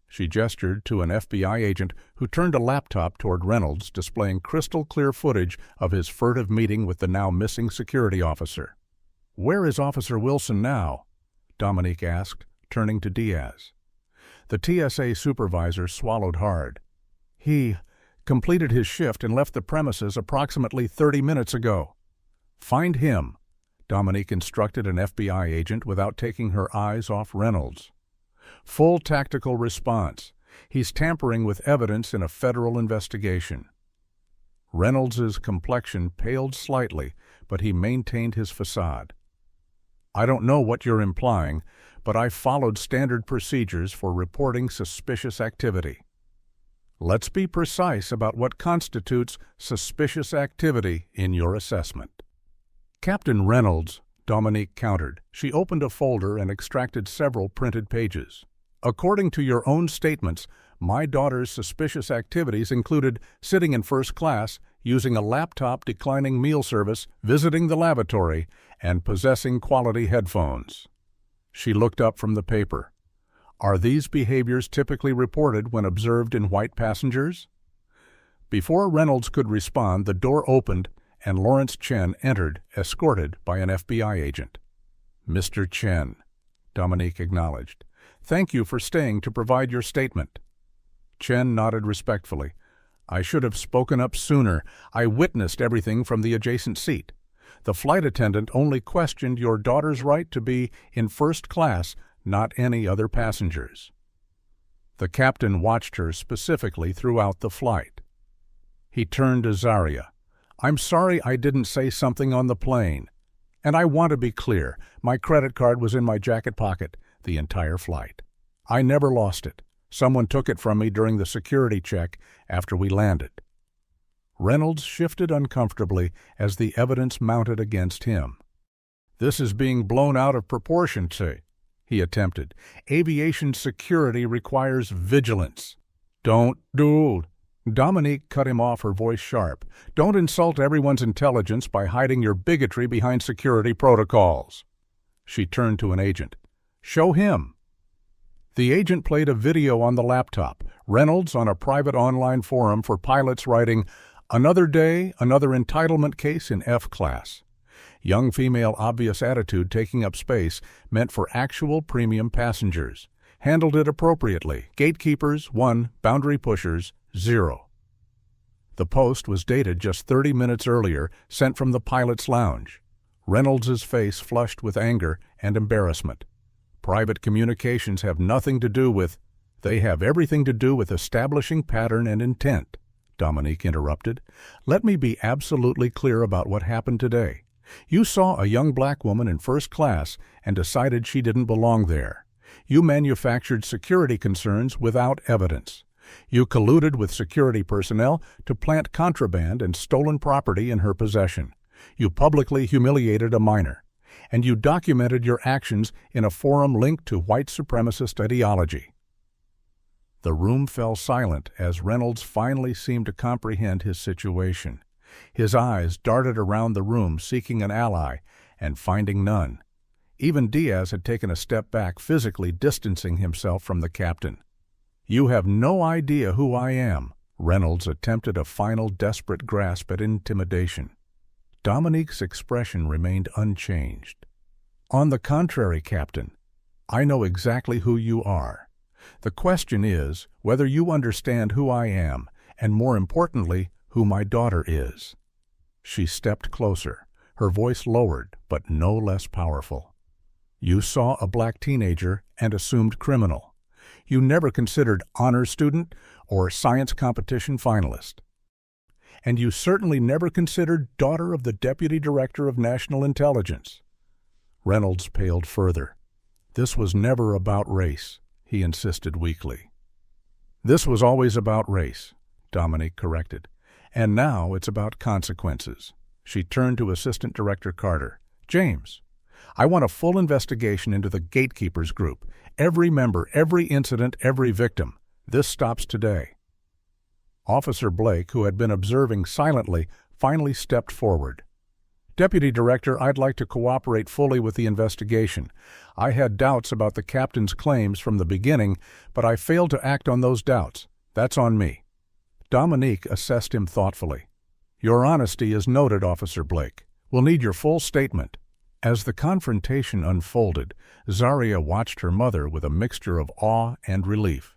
She gestured to an FBI agent who turned a laptop toward Reynolds, displaying crystal-clear footage of his furtive meeting with the now missing security officer. "Where is Officer Wilson now?" Dominique asked, turning to Diaz. The TSA supervisor swallowed hard. "He completed his shift and left the premises approximately 30 minutes ago." "Find him," Dominique instructed an FBI agent without taking her eyes off Reynolds. "Full tactical response. He's tampering with evidence in a federal investigation." Reynolds's complexion paled slightly, but he maintained his facade. "I don't know what you're implying, but I followed standard procedures for reporting suspicious activity." "Let's be precise about what constitutes suspicious activity in your assessment." "Captain Reynolds," Dominique countered. She opened a folder and extracted several printed pages. "According to your own statements, my daughter's suspicious activities included sitting in first class, using a laptop, declining meal service, visiting the lavatory, and possessing quality headphones." She looked up from the paper. "Are these behaviors typically reported when observed in white passengers?" Before Reynolds could respond, the door opened and Lawrence Chen entered, escorted by an FBI agent. "Mr. Chen," Dominique acknowledged. "Thank you for staying to provide your statement." Chen nodded respectfully. "I should have spoken up sooner. I witnessed everything from the adjacent seat. The flight attendant only questioned your daughter's right to be in first class, not any other passengers." The captain watched her specifically throughout the flight. He turned to Zaria. "I'm sorry I didn't say something on the plane. And I want to be clear, my credit card was in my jacket pocket the entire flight. I never lost it. Someone took it from me during the security check after we landed." Reynolds shifted uncomfortably as the evidence mounted against him. "This is being blown out of proportion, he attempted. "Aviation security requires vigilance." "Don't do." Dominique cut him off, her voice sharp. "Don't insult everyone's intelligence by hiding your bigotry behind security protocols." She turned to an agent. "Show him." The agent played a video on the laptop, Reynolds on a private online forum for pilots writing, "Another day, another entitlement case in F class. Young female obvious attitude taking up space meant for actual premium passengers. Handled it appropriately. Gatekeepers, 1. Boundary pushers, 0. The post was dated just 30 minutes earlier, sent from the pilot's lounge. Reynolds's face flushed with anger and embarrassment. Private communications have nothing to do with— They have everything to do with establishing pattern and intent, Dominique interrupted. Let me be absolutely clear about what happened today. You saw a young black woman in first class and decided she didn't belong there. You manufactured security concerns without evidence. You colluded with security personnel to plant contraband and stolen property in her possession. You publicly humiliated a minor. And you documented your actions in a forum linked to white supremacist ideology. The room fell silent as Reynolds finally seemed to comprehend his situation. His eyes darted around the room seeking an ally and finding none. Even Diaz had taken a step back, physically distancing himself from the captain. "You have no idea who I am." Reynolds attempted a final desperate grasp at intimidation. Dominique's expression remained unchanged. "On the contrary, Captain, I know exactly who you are. The question is whether you understand who I am, and more importantly, who my daughter is." She stepped closer, her voice lowered but no less powerful. "You saw a black teenager and assumed criminal. You never considered honor student or science competition finalist. And you certainly never considered daughter of the Deputy Director of National Intelligence." Reynolds paled further. "This was never about race," he insisted weakly. "This was always about race," Dominique corrected. "And now it's about consequences." She turned to Assistant Director Carter. "James, I want a full investigation into the Gatekeepers group. Every member, every incident, every victim. This stops today." Officer Blake, who had been observing silently, finally stepped forward. "Deputy Director, I'd like to cooperate fully with the investigation. I had doubts about the captain's claims from the beginning, but I failed to act on those doubts. That's on me." Dominique assessed him thoughtfully. "Your honesty is noted, Officer Blake. We'll need your full statement." As the confrontation unfolded, Zaria watched her mother with a mixture of awe and relief.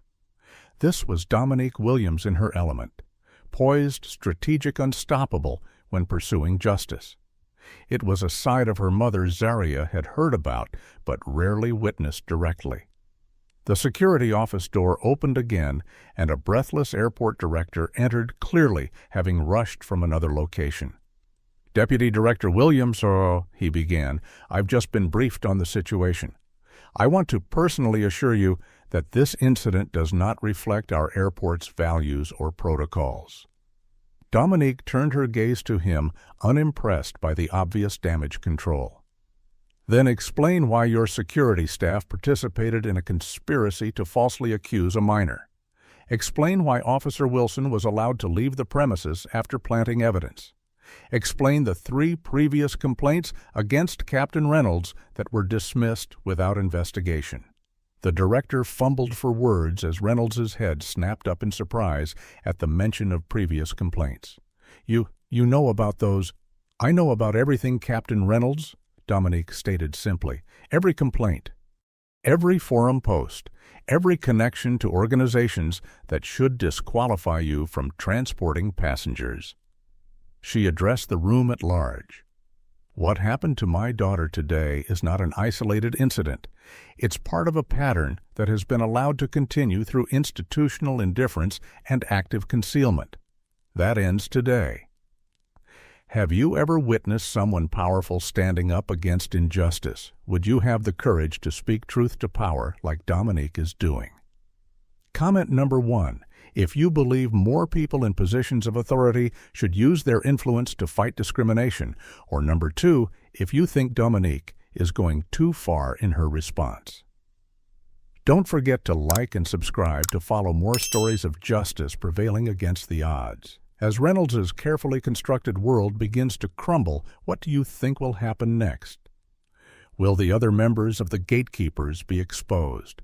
This was Dominique Williams in her element, poised, strategic, unstoppable when pursuing justice. It was a side of her mother Zaria had heard about but rarely witnessed directly. The security office door opened again, and a breathless airport director entered, clearly having rushed from another location. "Deputy Director Williams," he began, "I've just been briefed on the situation. I want to personally assure you that this incident does not reflect our airport's values or protocols." Dominique turned her gaze to him, unimpressed by the obvious damage control. "Then explain why your security staff participated in a conspiracy to falsely accuse a minor. Explain why Officer Wilson was allowed to leave the premises after planting evidence. Explain the 3 previous complaints against Captain Reynolds that were dismissed without investigation." The director fumbled for words as Reynolds's head snapped up in surprise at the mention of previous complaints. You know about those—" "I know about everything, Captain Reynolds," Dominique stated simply. "Every complaint, every forum post, every connection to organizations that should disqualify you from transporting passengers." She addressed the room at large. "What happened to my daughter today is not an isolated incident. It's part of a pattern that has been allowed to continue through institutional indifference and active concealment. That ends today." Have you ever witnessed someone powerful standing up against injustice? Would you have the courage to speak truth to power like Dominique is doing? Comment number 1. If you believe more people in positions of authority should use their influence to fight discrimination, or number 2, if you think Dominique is going too far in her response. Don't forget to like and subscribe to follow more stories of justice prevailing against the odds. As Reynolds's carefully constructed world begins to crumble, what do you think will happen next? Will the other members of the Gatekeepers be exposed?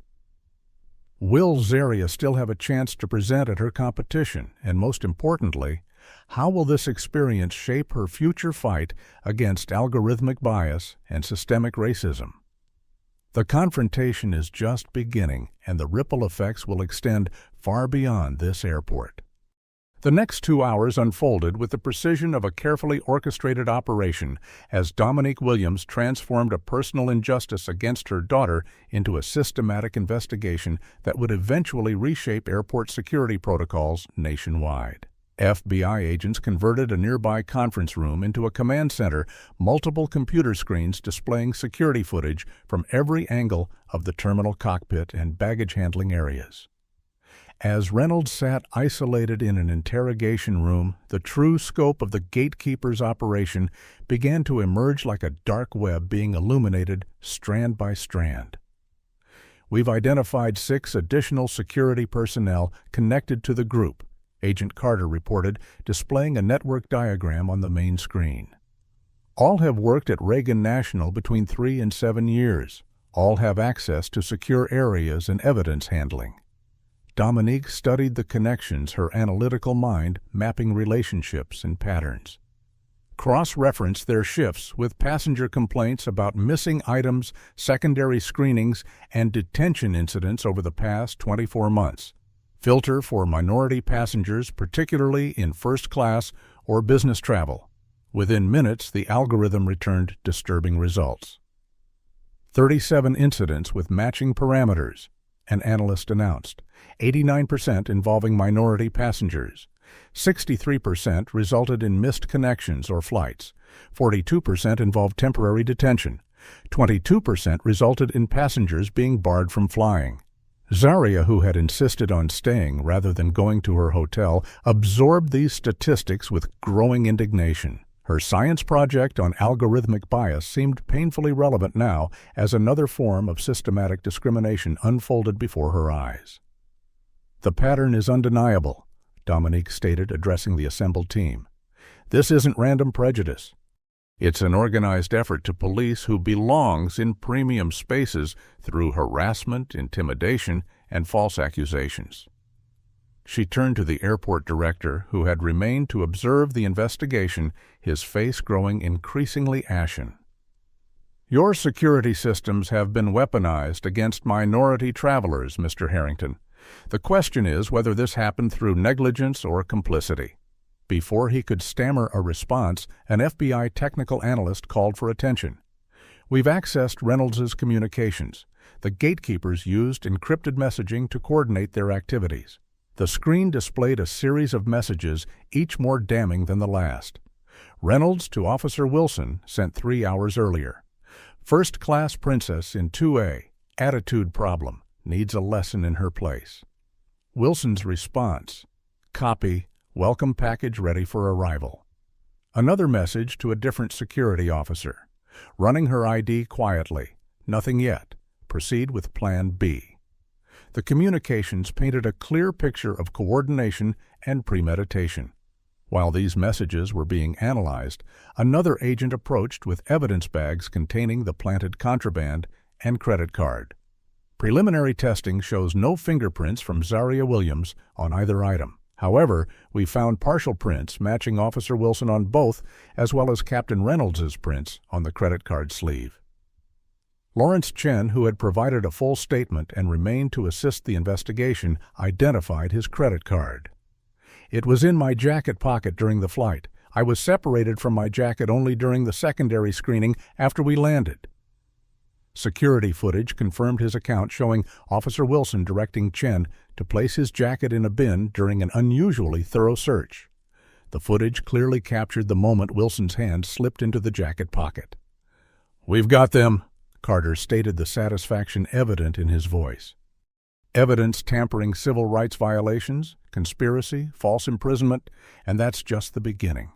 Will Zaria still have a chance to present at her competition? And most importantly, how will this experience shape her future fight against algorithmic bias and systemic racism? The confrontation is just beginning, and the ripple effects will extend far beyond this airport. The next 2 hours unfolded with the precision of a carefully orchestrated operation as Dominique Williams transformed a personal injustice against her daughter into a systematic investigation that would eventually reshape airport security protocols nationwide. FBI agents converted a nearby conference room into a command center, multiple computer screens displaying security footage from every angle of the terminal cockpit and baggage handling areas. As Reynolds sat isolated in an interrogation room, the true scope of the Gatekeepers operation began to emerge like a dark web being illuminated strand by strand. We've identified 6 additional security personnel connected to the group, Agent Carter reported, displaying a network diagram on the main screen. All have worked at Reagan National between 3 and 7 years. All have access to secure areas and evidence handling. Dominique studied the connections, her analytical mind mapping relationships and patterns. Cross-referenced their shifts with passenger complaints about missing items, secondary screenings, and detention incidents over the past 24 months. Filter for minority passengers, particularly in first class or business travel. Within minutes, the algorithm returned disturbing results. 37 incidents with matching parameters, an analyst announced. 89% involving minority passengers. 63% resulted in missed connections or flights. 42% involved temporary detention. 22% resulted in passengers being barred from flying. Zaria, who had insisted on staying rather than going to her hotel, absorbed these statistics with growing indignation. Her science project on algorithmic bias seemed painfully relevant now as another form of systematic discrimination unfolded before her eyes. "The pattern is undeniable," Dominique stated, addressing the assembled team. "This isn't random prejudice. It's an organized effort to police who belongs in premium spaces through harassment, intimidation, and false accusations." She turned to the airport director, who had remained to observe the investigation, his face growing increasingly ashen. "Your security systems have been weaponized against minority travelers, Mr. Harrington. The question is whether this happened through negligence or complicity." Before he could stammer a response, an FBI technical analyst called for attention. "We've accessed Reynolds's communications. The Gatekeepers used encrypted messaging to coordinate their activities. The screen displayed a series of messages, each more damning than the last. Reynolds to Officer Wilson, sent 3 hours earlier. First class princess in 2A, attitude problem, needs a lesson in her place. Wilson's response, copy, welcome package ready for arrival. Another message to a different security officer. Running her ID quietly, nothing yet. Proceed with Plan B. The communications painted a clear picture of coordination and premeditation. While these messages were being analyzed, another agent approached with evidence bags containing the planted contraband and credit card. Preliminary testing shows no fingerprints from Zaria Williams on either item. However, we found partial prints matching Officer Wilson on both, as well as Captain Reynolds's prints on the credit card sleeve. Lawrence Chen, who had provided a full statement and remained to assist the investigation, identified his credit card. "It was in my jacket pocket during the flight. I was separated from my jacket only during the secondary screening after we landed." Security footage confirmed his account, showing Officer Wilson directing Chen to place his jacket in a bin during an unusually thorough search. The footage clearly captured the moment Wilson's hand slipped into the jacket pocket. "We've got them," Carter stated, the satisfaction evident in his voice. "Evidence tampering civil rights violations, conspiracy, false imprisonment, and that's just the beginning."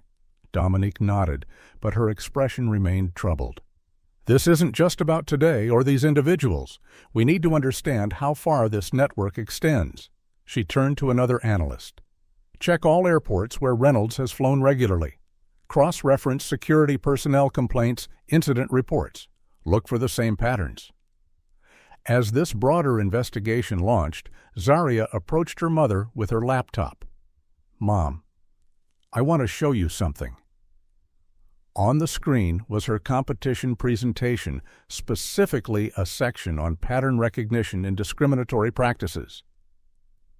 Dominique nodded, but her expression remained troubled. "This isn't just about today or these individuals. We need to understand how far this network extends." She turned to another analyst. "Check all airports where Reynolds has flown regularly. Cross-reference security personnel complaints, incident reports. Look for the same patterns." As this broader investigation launched, Zaria approached her mother with her laptop. "Mom, I want to show you something." On the screen was her competition presentation, specifically a section on pattern recognition in discriminatory practices.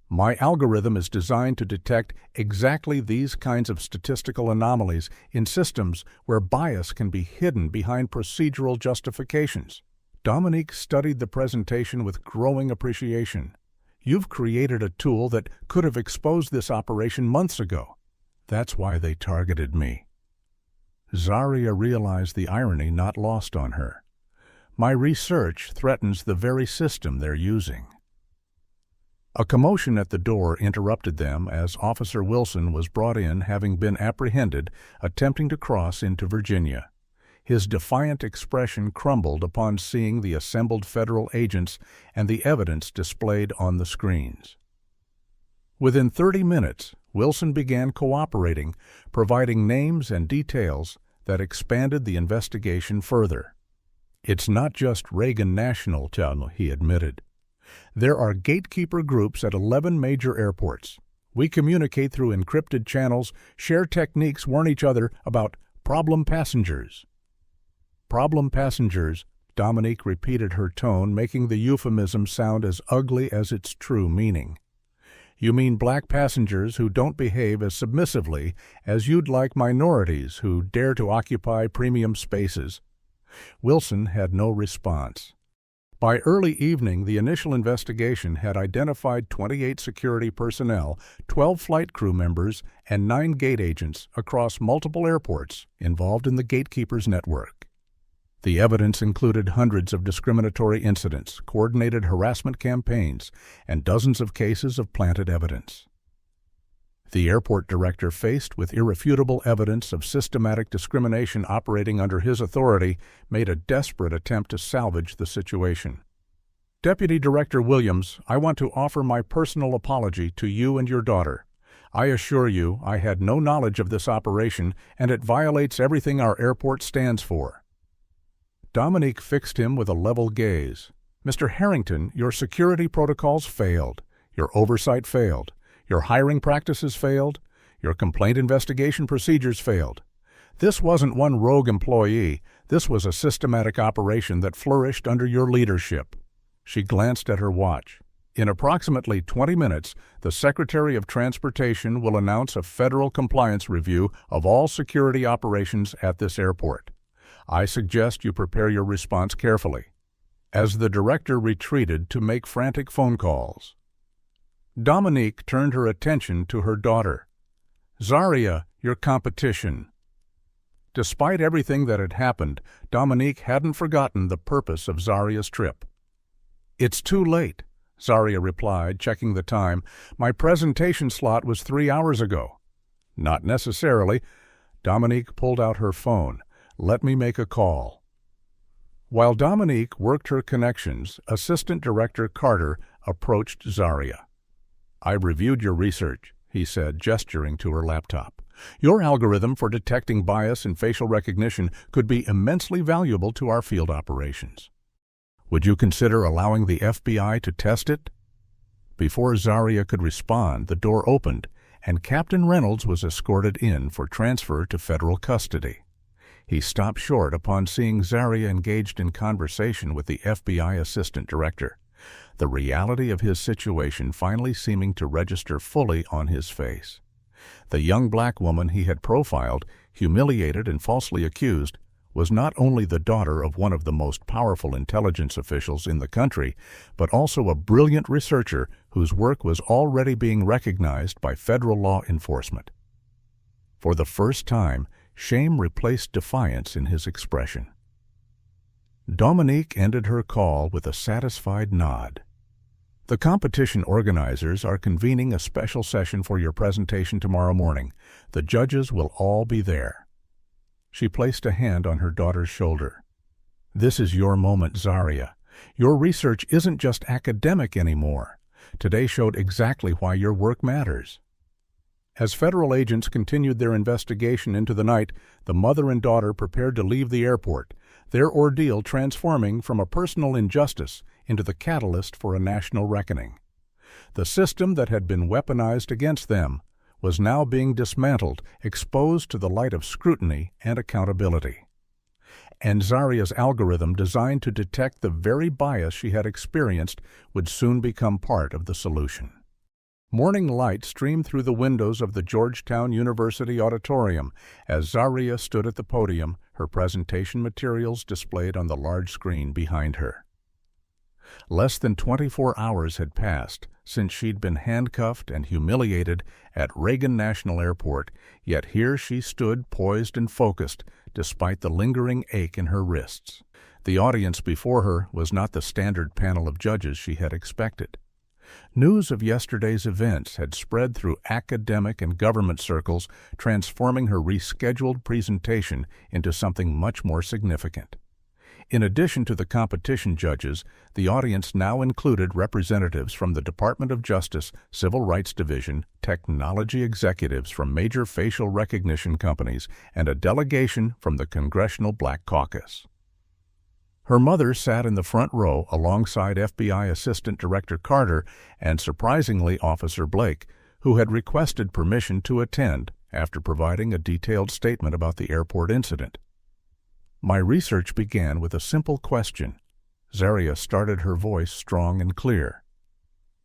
My algorithm is designed to detect exactly these kinds of statistical anomalies in systems where bias can be hidden behind procedural justifications. Dominique studied the presentation with growing appreciation. You've created a tool that could have exposed this operation months ago. That's why they targeted me. Zaria realized the irony not lost on her. My research threatens the very system they're using. A commotion at the door interrupted them as Officer Wilson was brought in, having been apprehended, attempting to cross into Virginia. His defiant expression crumbled upon seeing the assembled federal agents and the evidence displayed on the screens. Within 30 minutes, Wilson began cooperating, providing names and details that expanded the investigation further. It's not just Reagan National, he admitted. There are gatekeeper groups at 11 major airports. We communicate through encrypted channels, share techniques, warn each other about problem passengers. Problem passengers, Dominique repeated, her tone making the euphemism sound as ugly as its true meaning. You mean black passengers who don't behave as submissively as you'd like minorities who dare to occupy premium spaces. Wilson had no response. By early evening, the initial investigation had identified 28 security personnel, 12 flight crew members, and 9 gate agents across multiple airports involved in the Gatekeepers network. The evidence included hundreds of discriminatory incidents, coordinated harassment campaigns, and dozens of cases of planted evidence. The airport director, faced with irrefutable evidence of systematic discrimination operating under his authority, made a desperate attempt to salvage the situation. Deputy Director Williams, I want to offer my personal apology to you and your daughter. I assure you I had no knowledge of this operation, and it violates everything our airport stands for. Dominique fixed him with a level gaze. Mr. Harrington, your security protocols failed. Your oversight failed. Your hiring practices failed. Your complaint investigation procedures failed. This wasn't one rogue employee. This was a systematic operation that flourished under your leadership. She glanced at her watch. In approximately 20 minutes, the Secretary of Transportation will announce a federal compliance review of all security operations at this airport. I suggest you prepare your response carefully. As the director retreated to make frantic phone calls, Dominique turned her attention to her daughter. Zaria, your competition. Despite everything that had happened, Dominique hadn't forgotten the purpose of Zaria's trip. It's too late, Zaria replied, checking the time. My presentation slot was 3 hours ago. Not necessarily. Dominique pulled out her phone. Let me make a call. While Dominique worked her connections, Assistant Director Carter approached Zaria. I reviewed your research, he said, gesturing to her laptop. Your algorithm for detecting bias in facial recognition could be immensely valuable to our field operations. Would you consider allowing the FBI to test it? Before Zaria could respond, the door opened, and Captain Reynolds was escorted in for transfer to federal custody. He stopped short upon seeing Zaria engaged in conversation with the FBI Assistant Director, the reality of his situation finally seeming to register fully on his face. The young black woman he had profiled, humiliated and falsely accused, was not only the daughter of one of the most powerful intelligence officials in the country, but also a brilliant researcher whose work was already being recognized by federal law enforcement. For the first time, shame replaced defiance in his expression. Dominique ended her call with a satisfied nod. The competition organizers are convening a special session for your presentation tomorrow morning. The judges will all be there. She placed a hand on her daughter's shoulder. This is your moment, Zaria. Your research isn't just academic anymore. Today showed exactly why your work matters. As federal agents continued their investigation into the night, the mother and daughter prepared to leave the airport, their ordeal transforming from a personal injustice into the catalyst for a national reckoning. The system that had been weaponized against them was now being dismantled, exposed to the light of scrutiny and accountability. And Zaria's algorithm, designed to detect the very bias she had experienced, would soon become part of the solution. Morning light streamed through the windows of the Georgetown University auditorium as Zaria stood at the podium, her presentation materials displayed on the large screen behind her. Less than 24 hours had passed since she'd been handcuffed and humiliated at Reagan National Airport, yet here she stood poised and focused despite the lingering ache in her wrists. The audience before her was not the standard panel of judges she had expected. News of yesterday's events had spread through academic and government circles, transforming her rescheduled presentation into something much more significant. In addition to the competition judges, the audience now included representatives from the Department of Justice, Civil Rights Division, technology executives from major facial recognition companies, and a delegation from the Congressional Black Caucus. Her mother sat in the front row alongside FBI Assistant Director Carter and, surprisingly, Officer Blake, who had requested permission to attend after providing a detailed statement about the airport incident. My research began with a simple question. Zaria started, her voice strong and clear.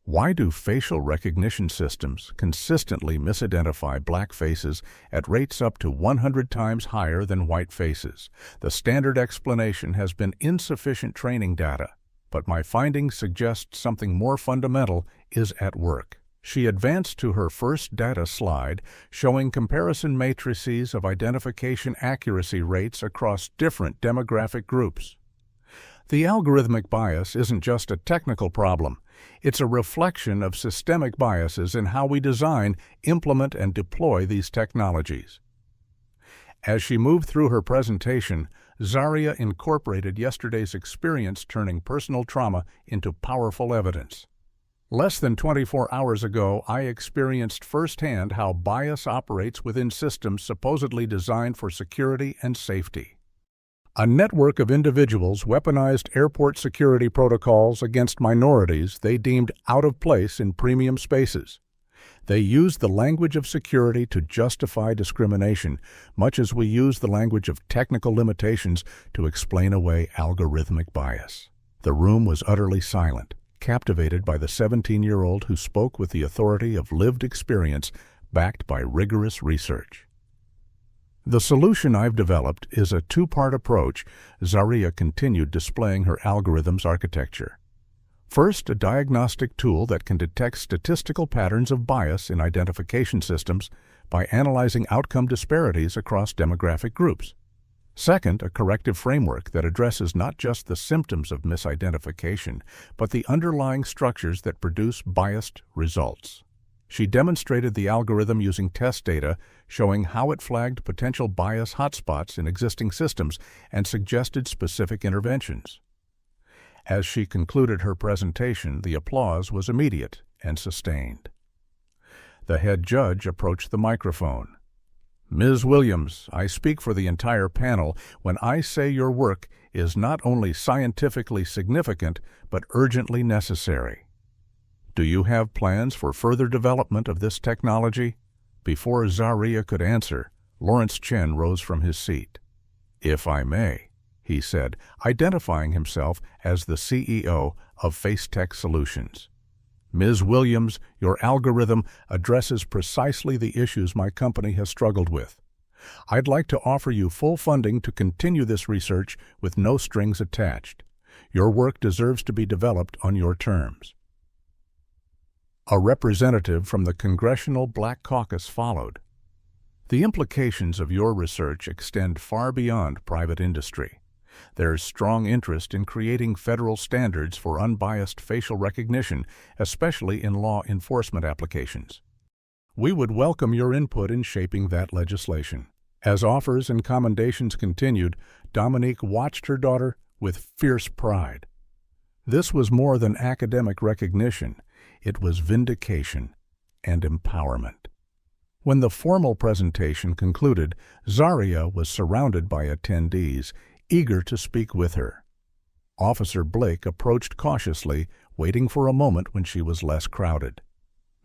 Why do facial recognition systems consistently misidentify black faces at rates up to 100 times higher than white faces? The standard explanation has been insufficient training data, but my findings suggest something more fundamental is at work. She advanced to her first data slide, showing comparison matrices of identification accuracy rates across different demographic groups. The algorithmic bias isn't just a technical problem. It's a reflection of systemic biases in how we design, implement, and deploy these technologies. As she moved through her presentation, Zaria incorporated yesterday's experience, turning personal trauma into powerful evidence. Less than 24 hours ago, I experienced firsthand how bias operates within systems supposedly designed for security and safety. A network of individuals weaponized airport security protocols against minorities they deemed out of place in premium spaces. They used the language of security to justify discrimination, much as we use the language of technical limitations to explain away algorithmic bias. The room was utterly silent, captivated by the 17-year-old who spoke with the authority of lived experience backed by rigorous research. The solution I've developed is a two-part approach. Zaria continued, displaying her algorithm's architecture. First, a diagnostic tool that can detect statistical patterns of bias in identification systems by analyzing outcome disparities across demographic groups. Second, a corrective framework that addresses not just the symptoms of misidentification, but the underlying structures that produce biased results. She demonstrated the algorithm using test data, showing how it flagged potential bias hotspots in existing systems and suggested specific interventions. As she concluded her presentation, the applause was immediate and sustained. The head judge approached the microphone. Ms. Williams, I speak for the entire panel when I say your work is not only scientifically significant, but urgently necessary. Do you have plans for further development of this technology? Before Zaria could answer, Lawrence Chen rose from his seat. If I may, he said, identifying himself as the CEO of FaceTech Solutions. Ms. Williams, your algorithm addresses precisely the issues my company has struggled with. I'd like to offer you full funding to continue this research with no strings attached. Your work deserves to be developed on your terms. A representative from the Congressional Black Caucus followed. The implications of your research extend far beyond private industry. There's strong interest in creating federal standards for unbiased facial recognition, especially in law enforcement applications. We would welcome your input in shaping that legislation. As offers and commendations continued, Dominique watched her daughter with fierce pride. This was more than academic recognition. It was vindication and empowerment. When the formal presentation concluded, Zaria was surrounded by attendees, eager to speak with her. Officer Blake approached cautiously, waiting for a moment when she was less crowded.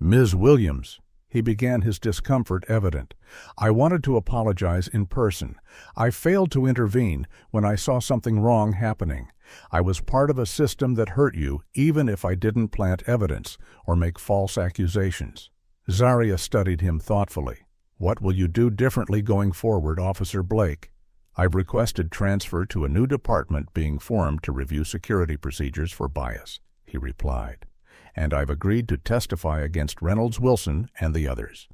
Ms. Williams, he began, his discomfort evident. I wanted to apologize in person. I failed to intervene when I saw something wrong happening. I was part of a system that hurt you, even if I didn't plant evidence or make false accusations. Zaria studied him thoughtfully. What will you do differently going forward, Officer Blake? I've requested transfer to a new department being formed to review security procedures for bias, he replied, and I've agreed to testify against Reynolds Wilson and the others.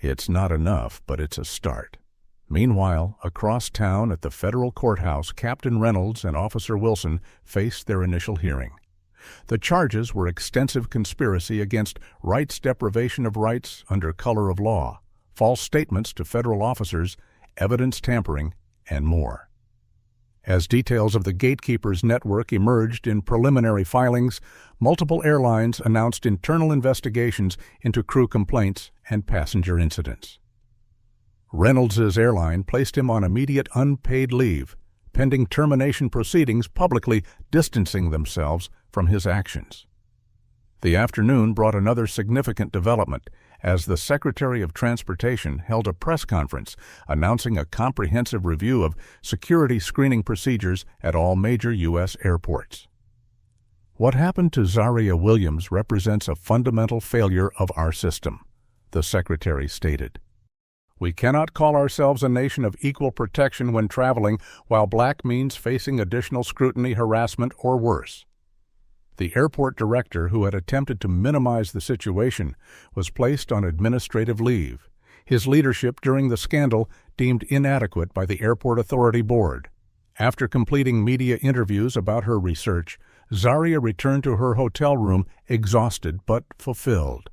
It's not enough, but it's a start. Meanwhile, across town at the federal courthouse, Captain Reynolds and Officer Wilson faced their initial hearing. The charges were extensive conspiracy against rights, deprivation of rights under color of law, false statements to federal officers, evidence tampering, and more. As details of the Gatekeepers network emerged in preliminary filings, multiple airlines announced internal investigations into crew complaints and passenger incidents. Reynolds' airline placed him on immediate unpaid leave, pending termination proceedings, publicly distancing themselves from his actions. The afternoon brought another significant development as the Secretary of Transportation held a press conference announcing a comprehensive review of security screening procedures at all major U.S. airports. What happened to Zaria Williams represents a fundamental failure of our system, the Secretary stated. We cannot call ourselves a nation of equal protection when traveling, while black means facing additional scrutiny, harassment, or worse. The airport director, who had attempted to minimize the situation, was placed on administrative leave, his leadership during the scandal deemed inadequate by the Airport Authority Board. After completing media interviews about her research, Zaria returned to her hotel room exhausted but fulfilled.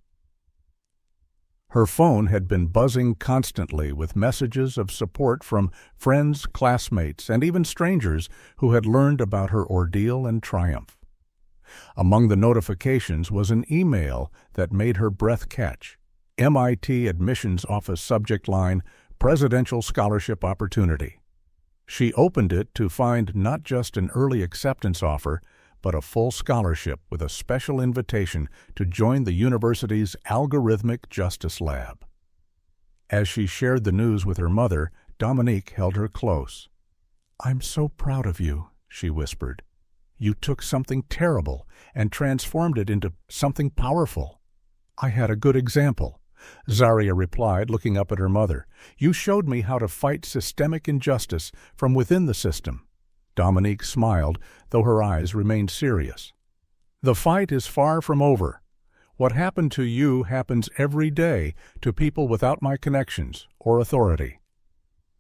Her phone had been buzzing constantly with messages of support from friends, classmates, and even strangers who had learned about her ordeal and triumph. Among the notifications was an email that made her breath catch. MIT Admissions Office subject line, Presidential Scholarship Opportunity. She opened it to find not just an early acceptance offer, but a full scholarship with a special invitation to join the university's algorithmic justice lab. As she shared the news with her mother, Dominique held her close. "I'm so proud of you," she whispered. "You took something terrible and transformed it into something powerful." "I had a good example," Zaria replied, looking up at her mother. "You showed me how to fight systemic injustice from within the system." Dominique smiled, though her eyes remained serious. "The fight is far from over. What happened to you happens every day to people without my connections or authority.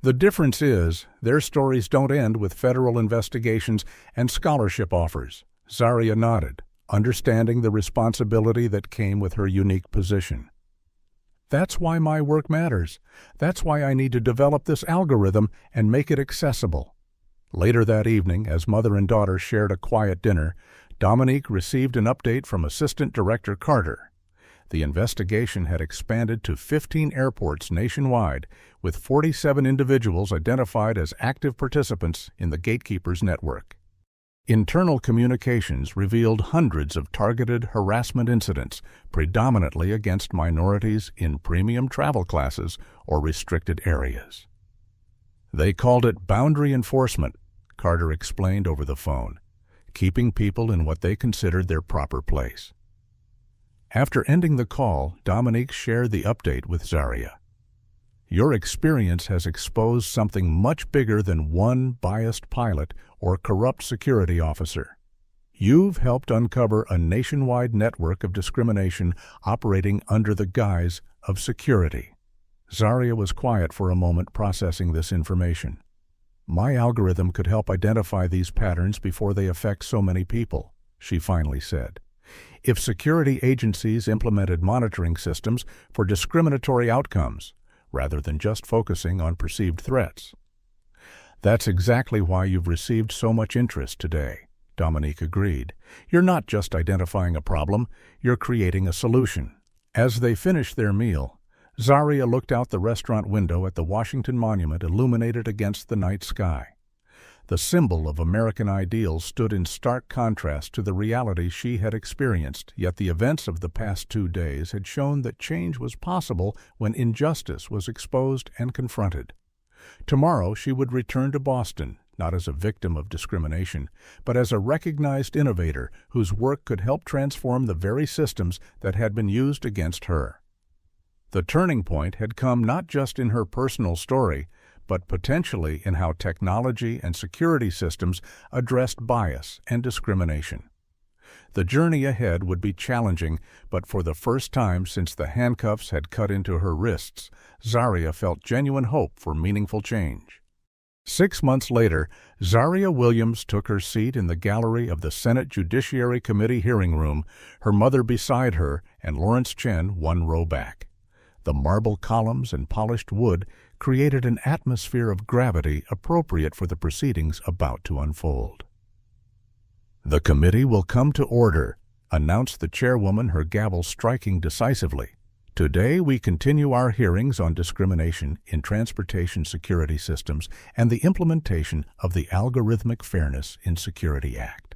The difference is, their stories don't end with federal investigations and scholarship offers." Zaria nodded, understanding the responsibility that came with her unique position. "That's why my work matters. That's why I need to develop this algorithm and make it accessible." Later that evening, as mother and daughter shared a quiet dinner, Dominique received an update from Assistant Director Carter. The investigation had expanded to 15 airports nationwide, with 47 individuals identified as active participants in the Gatekeepers network. Internal communications revealed hundreds of targeted harassment incidents, predominantly against minorities in premium travel classes or restricted areas. "They called it boundary enforcement," Carter explained over the phone, keeping people in what they considered their proper place. After ending the call, Dominique shared the update with Zaria. "Your experience has exposed something much bigger than one biased pilot or corrupt security officer. You've helped uncover a nationwide network of discrimination operating under the guise of security." Zaria was quiet for a moment, processing this information. "My algorithm could help identify these patterns before they affect so many people," she finally said. "If security agencies implemented monitoring systems for discriminatory outcomes, rather than just focusing on perceived threats." "That's exactly why you've received so much interest today," Dominique agreed. "You're not just identifying a problem, you're creating a solution." As they finished their meal, Zaria looked out the restaurant window at the Washington Monument illuminated against the night sky. The symbol of American ideals stood in stark contrast to the reality she had experienced, yet the events of the past 2 days had shown that change was possible when injustice was exposed and confronted. Tomorrow she would return to Boston, not as a victim of discrimination, but as a recognized innovator whose work could help transform the very systems that had been used against her. The turning point had come not just in her personal story, but potentially in how technology and security systems addressed bias and discrimination. The journey ahead would be challenging, but for the first time since the handcuffs had cut into her wrists, Zaria felt genuine hope for meaningful change. 6 months later, Zaria Williams took her seat in the gallery of the Senate Judiciary Committee hearing room, her mother beside her and Lawrence Chen one row back. The marble columns and polished wood created an atmosphere of gravity appropriate for the proceedings about to unfold. "The committee will come to order," announced the chairwoman, her gavel striking decisively. "Today we continue our hearings on discrimination in transportation security systems and the implementation of the Algorithmic Fairness in Security Act."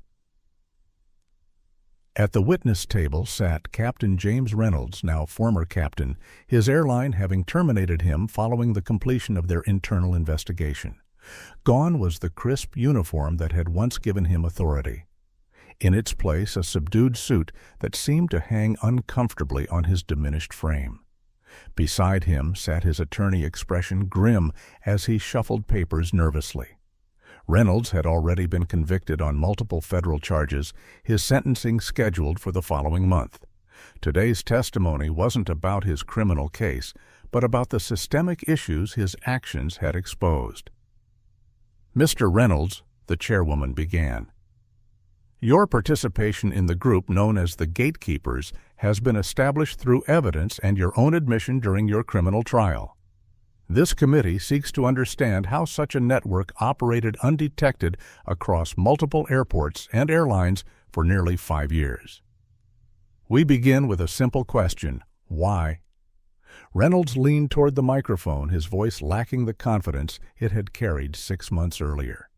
At the witness table sat Captain James Reynolds, now former captain, his airline having terminated him following the completion of their internal investigation. Gone was the crisp uniform that had once given him authority. In its place, a subdued suit that seemed to hang uncomfortably on his diminished frame. Beside him sat his attorney, expression grim as he shuffled papers nervously. Reynolds had already been convicted on multiple federal charges, his sentencing scheduled for the following month. Today's testimony wasn't about his criminal case, but about the systemic issues his actions had exposed. "Mr. Reynolds," the chairwoman began, "your participation in the group known as the Gatekeepers has been established through evidence and your own admission during your criminal trial. This committee seeks to understand how such a network operated undetected across multiple airports and airlines for nearly 5 years. We begin with a simple question: why?" Reynolds leaned toward the microphone, his voice lacking the confidence it had carried 6 months earlier.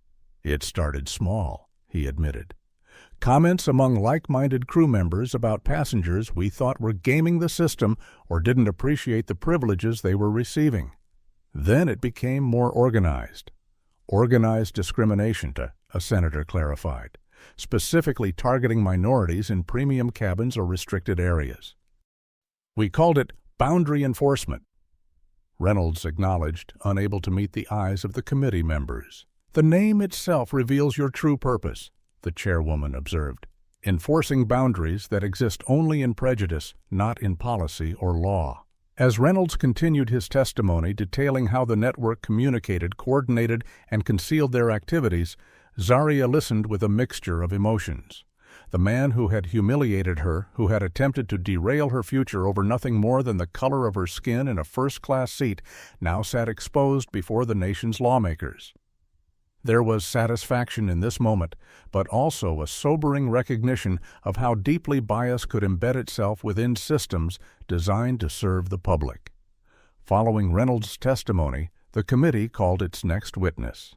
"It started small," he admitted. "Comments among like-minded crew members about passengers we thought were gaming the system or didn't appreciate the privileges they were receiving. Then it became more organized. Organized discrimination, a senator clarified, specifically targeting minorities in premium cabins or restricted areas. We called it boundary enforcement." Reynolds acknowledged, unable to meet the eyes of the committee members. "The name itself reveals your true purpose," the chairwoman observed, "enforcing boundaries that exist only in prejudice, not in policy or law." As Reynolds continued his testimony detailing how the network communicated, coordinated, and concealed their activities, Zaria listened with a mixture of emotions. The man who had humiliated her, who had attempted to derail her future over nothing more than the color of her skin in a first-class seat, now sat exposed before the nation's lawmakers. There was satisfaction in this moment, but also a sobering recognition of how deeply bias could embed itself within systems designed to serve the public. Following Reynolds' testimony, the committee called its next witness.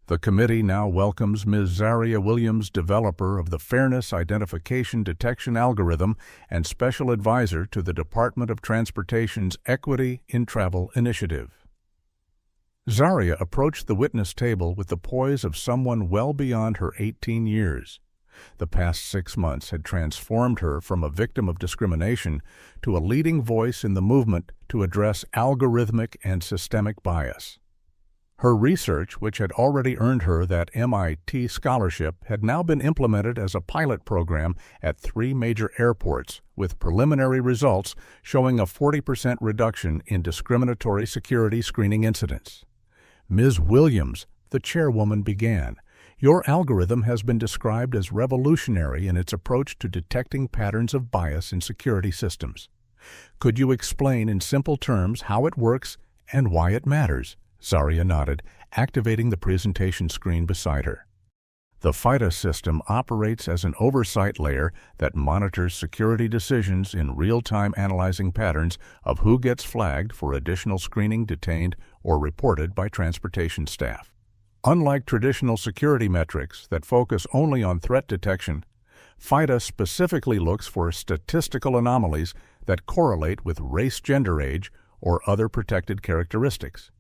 The committee now welcomes Ms. Zaria Williams, developer of the Fairness Identification Detection Algorithm and special advisor to the Department of Transportation's Equity in Travel Initiative. Zaria approached the witness table with the poise of someone well beyond her 18 years. The past 6 months had transformed her from a victim of discrimination to a leading voice in the movement to address algorithmic and systemic bias. Her research, which had already earned her that MIT scholarship, had now been implemented as a pilot program at 3 major airports, with preliminary results showing a 40% reduction in discriminatory security screening incidents. "Ms. Williams," the chairwoman began, "your algorithm has been described as revolutionary in its approach to detecting patterns of bias in security systems. Could you explain in simple terms how it works and why it matters?" Zaria nodded, activating the presentation screen beside her. The FIDA system operates as an oversight layer that monitors security decisions in real time, analyzing patterns of who gets flagged for additional screening, detained, or reported by transportation staff. Unlike traditional security metrics that focus only on threat detection, FIDA specifically looks for statistical anomalies that correlate with race, gender, age, or other protected characteristics.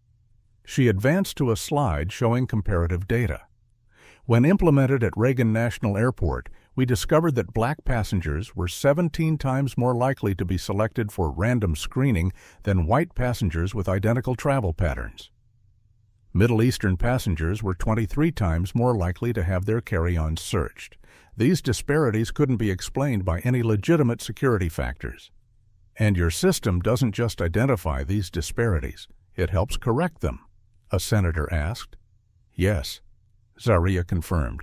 She advanced to a slide showing comparative data. When implemented at Reagan National Airport, we discovered that black passengers were 17 times more likely to be selected for random screening than white passengers with identical travel patterns. Middle Eastern passengers were 23 times more likely to have their carry-ons searched. These disparities couldn't be explained by any legitimate security factors. And your system doesn't just identify these disparities, it helps correct them, a senator asked. Yes, Zaria confirmed.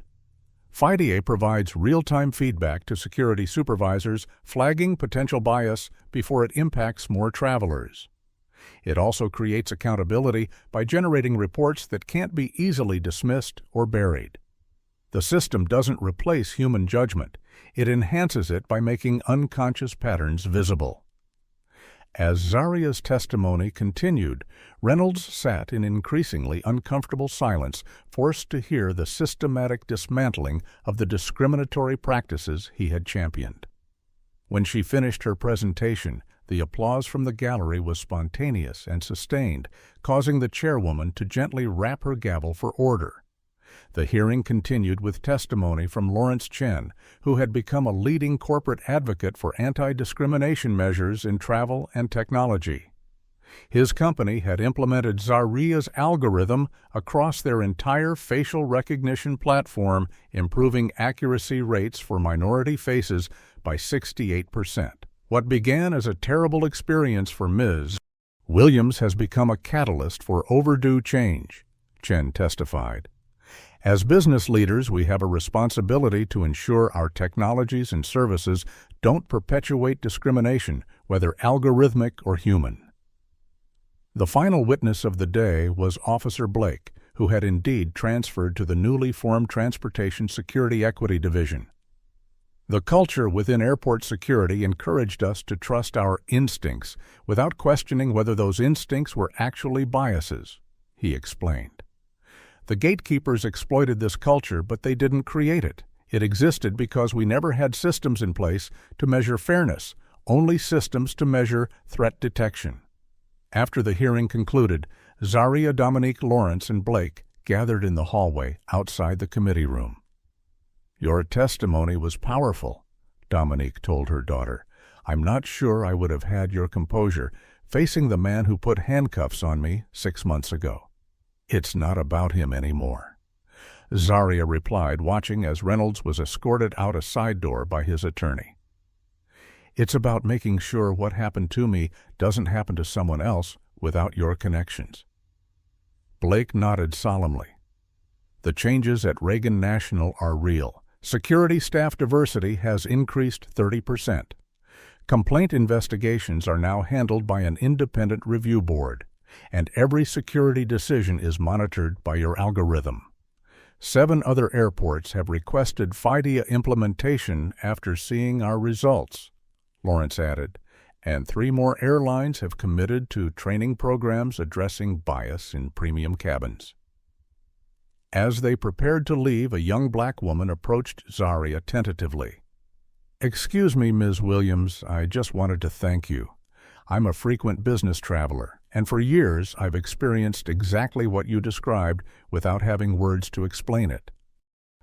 FIDA provides real-time feedback to security supervisors, flagging potential bias before it impacts more travelers. It also creates accountability by generating reports that can't be easily dismissed or buried. The system doesn't replace human judgment. It enhances it by making unconscious patterns visible. As Zaria's testimony continued, Reynolds sat in increasingly uncomfortable silence, forced to hear the systematic dismantling of the discriminatory practices he had championed. When she finished her presentation, the applause from the gallery was spontaneous and sustained, causing the chairwoman to gently rap her gavel for order. The hearing continued with testimony from Lawrence Chen, who had become a leading corporate advocate for anti-discrimination measures in travel and technology. His company had implemented Zaria's algorithm across their entire facial recognition platform, improving accuracy rates for minority faces by 68%. What began as a terrible experience for Ms. Williams has become a catalyst for overdue change, Chen testified. As business leaders, we have a responsibility to ensure our technologies and services don't perpetuate discrimination, whether algorithmic or human. The final witness of the day was Officer Blake, who had indeed transferred to the newly formed Transportation Security Equity Division. The culture within airport security encouraged us to trust our instincts without questioning whether those instincts were actually biases, he explained. The gatekeepers exploited this culture, but they didn't create it. It existed because we never had systems in place to measure fairness, only systems to measure threat detection. After the hearing concluded, Zaria, Dominique, Lawrence, and Blake gathered in the hallway outside the committee room. Your testimony was powerful, Dominique told her daughter. I'm not sure I would have had your composure facing the man who put handcuffs on me 6 months ago. It's not about him anymore. Zaria replied, watching as Reynolds was escorted out a side door by his attorney. It's about making sure what happened to me doesn't happen to someone else without your connections. Blake nodded solemnly. The changes at Reagan National are real. Security staff diversity has increased 30%. Complaint investigations are now handled by an independent review board, and every security decision is monitored by your algorithm. 7 other airports have requested FIDA implementation after seeing our results, Lawrence added, and 3 more airlines have committed to training programs addressing bias in premium cabins. As they prepared to leave, a young black woman approached Zaria tentatively. Excuse me, Ms. Williams, I just wanted to thank you. I'm a frequent business traveler, and for years I've experienced exactly what you described without having words to explain it.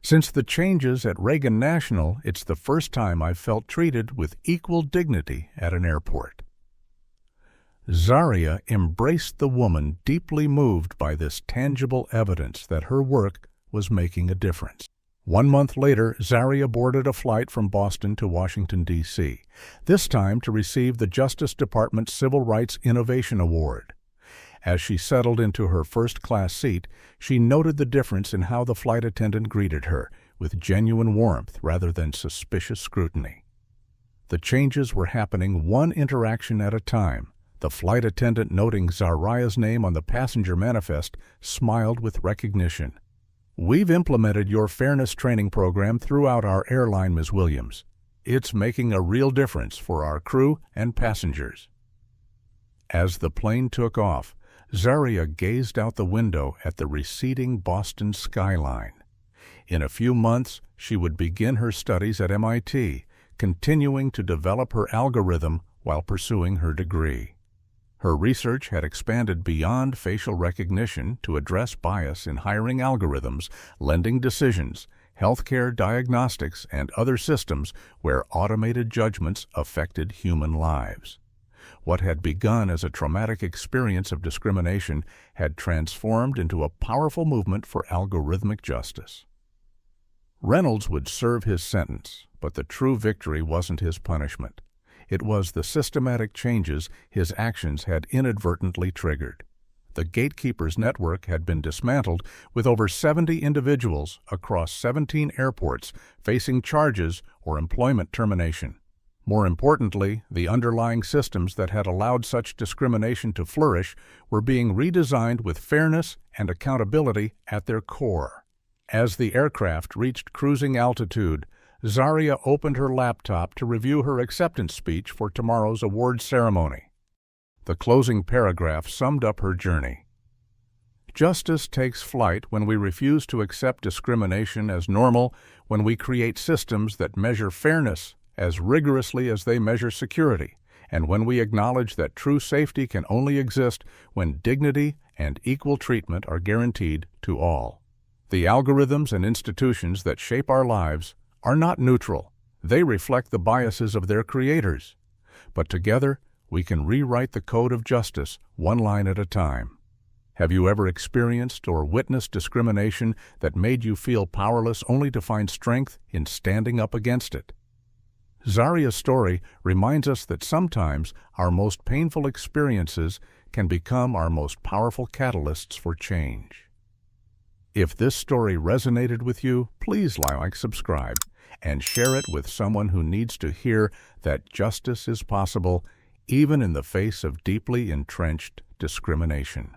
Since the changes at Reagan National, it's the first time I've felt treated with equal dignity at an airport. Zaria embraced the woman, deeply moved by this tangible evidence that her work was making a difference. 1 month later, Zaria boarded a flight from Boston to Washington, D.C., this time to receive the Justice Department's Civil Rights Innovation Award. As she settled into her first-class seat, she noted the difference in how the flight attendant greeted her, with genuine warmth rather than suspicious scrutiny. The changes were happening one interaction at a time. The flight attendant, noting Zaria's name on the passenger manifest, smiled with recognition. We've implemented your fairness training program throughout our airline, Ms. Williams. It's making a real difference for our crew and passengers. As the plane took off, Zaria gazed out the window at the receding Boston skyline. In a few months, she would begin her studies at MIT, continuing to develop her algorithm while pursuing her degree. Her research had expanded beyond facial recognition to address bias in hiring algorithms, lending decisions, healthcare diagnostics, and other systems where automated judgments affected human lives. What had begun as a traumatic experience of discrimination had transformed into a powerful movement for algorithmic justice. Reynolds would serve his sentence, but the true victory wasn't his punishment. It was the systematic changes his actions had inadvertently triggered. The Gatekeepers network had been dismantled, with over 70 individuals across 17 airports facing charges or employment termination. More importantly, the underlying systems that had allowed such discrimination to flourish were being redesigned with fairness and accountability at their core. As the aircraft reached cruising altitude, Zaria opened her laptop to review her acceptance speech for tomorrow's awards ceremony. The closing paragraph summed up her journey. Justice takes flight when we refuse to accept discrimination as normal, when we create systems that measure fairness as rigorously as they measure security, and when we acknowledge that true safety can only exist when dignity and equal treatment are guaranteed to all. The algorithms and institutions that shape our lives are not neutral. They reflect the biases of their creators. But together, we can rewrite the code of justice one line at a time. Have you ever experienced or witnessed discrimination that made you feel powerless only to find strength in standing up against it? Zaria's story reminds us that sometimes our most painful experiences can become our most powerful catalysts for change. If this story resonated with you, please like, subscribe, and share it with someone who needs to hear that justice is possible even in the face of deeply entrenched discrimination.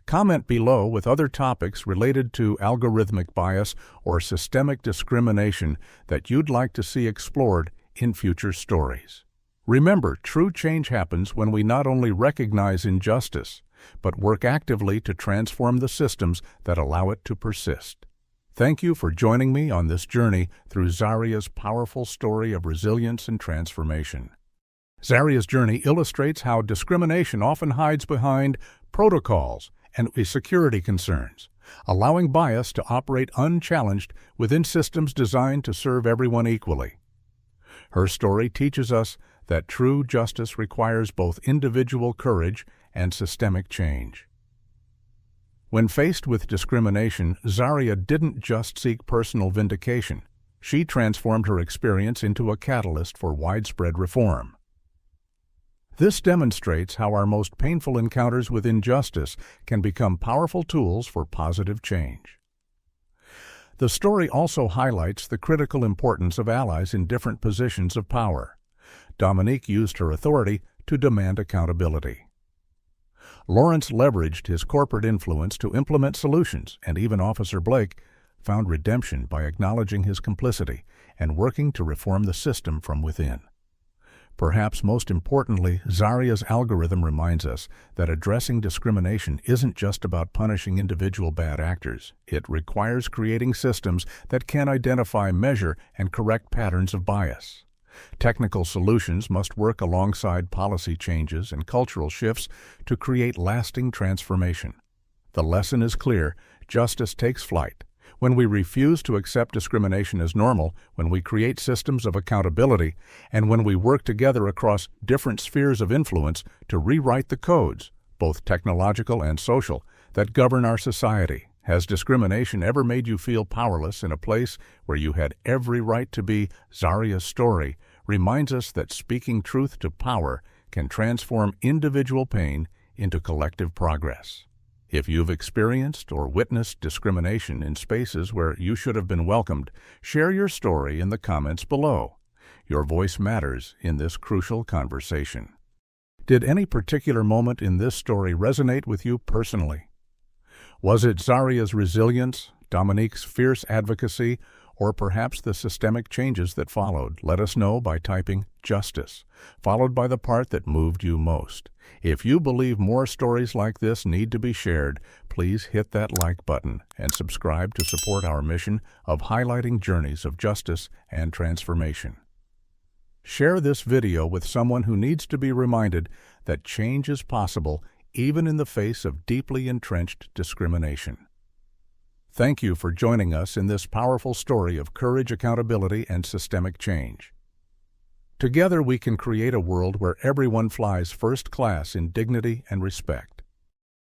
Comment below with other topics related to algorithmic bias or systemic discrimination that you'd like to see explored in future stories. Remember, true change happens when we not only recognize injustice, but work actively to transform the systems that allow it to persist. Thank you for joining me on this journey through Zaria's powerful story of resilience and transformation. Zaria's journey illustrates how discrimination often hides behind protocols and security concerns, allowing bias to operate unchallenged within systems designed to serve everyone equally. Her story teaches us that true justice requires both individual courage and systemic change. When faced with discrimination, Zaria didn't just seek personal vindication. She transformed her experience into a catalyst for widespread reform. This demonstrates how our most painful encounters with injustice can become powerful tools for positive change. The story also highlights the critical importance of allies in different positions of power. Dominique used her authority to demand accountability. Lawrence leveraged his corporate influence to implement solutions, and even Officer Blake found redemption by acknowledging his complicity and working to reform the system from within. Perhaps most importantly, Zaria's algorithm reminds us that addressing discrimination isn't just about punishing individual bad actors. It requires creating systems that can identify, measure, and correct patterns of bias. Technical solutions must work alongside policy changes and cultural shifts to create lasting transformation. The lesson is clear: justice takes flight when we refuse to accept discrimination as normal, when we create systems of accountability, and when we work together across different spheres of influence to rewrite the codes, both technological and social, that govern our society. Has discrimination ever made you feel powerless in a place where you had every right to be? Zaria's story reminds us that speaking truth to power can transform individual pain into collective progress. If you've experienced or witnessed discrimination in spaces where you should have been welcomed, share your story in the comments below. Your voice matters in this crucial conversation. Did any particular moment in this story resonate with you personally? Was it Zaria's resilience, Dominique's fierce advocacy, or perhaps the systemic changes that followed? Let us know by typing "justice," followed by the part that moved you most. If you believe more stories like this need to be shared, please hit that like button and subscribe to support our mission of highlighting journeys of justice and transformation. Share this video with someone who needs to be reminded that change is possible even in the face of deeply entrenched discrimination. Thank you for joining us in this powerful story of courage, accountability, and systemic change. Together we can create a world where everyone flies first class in dignity and respect.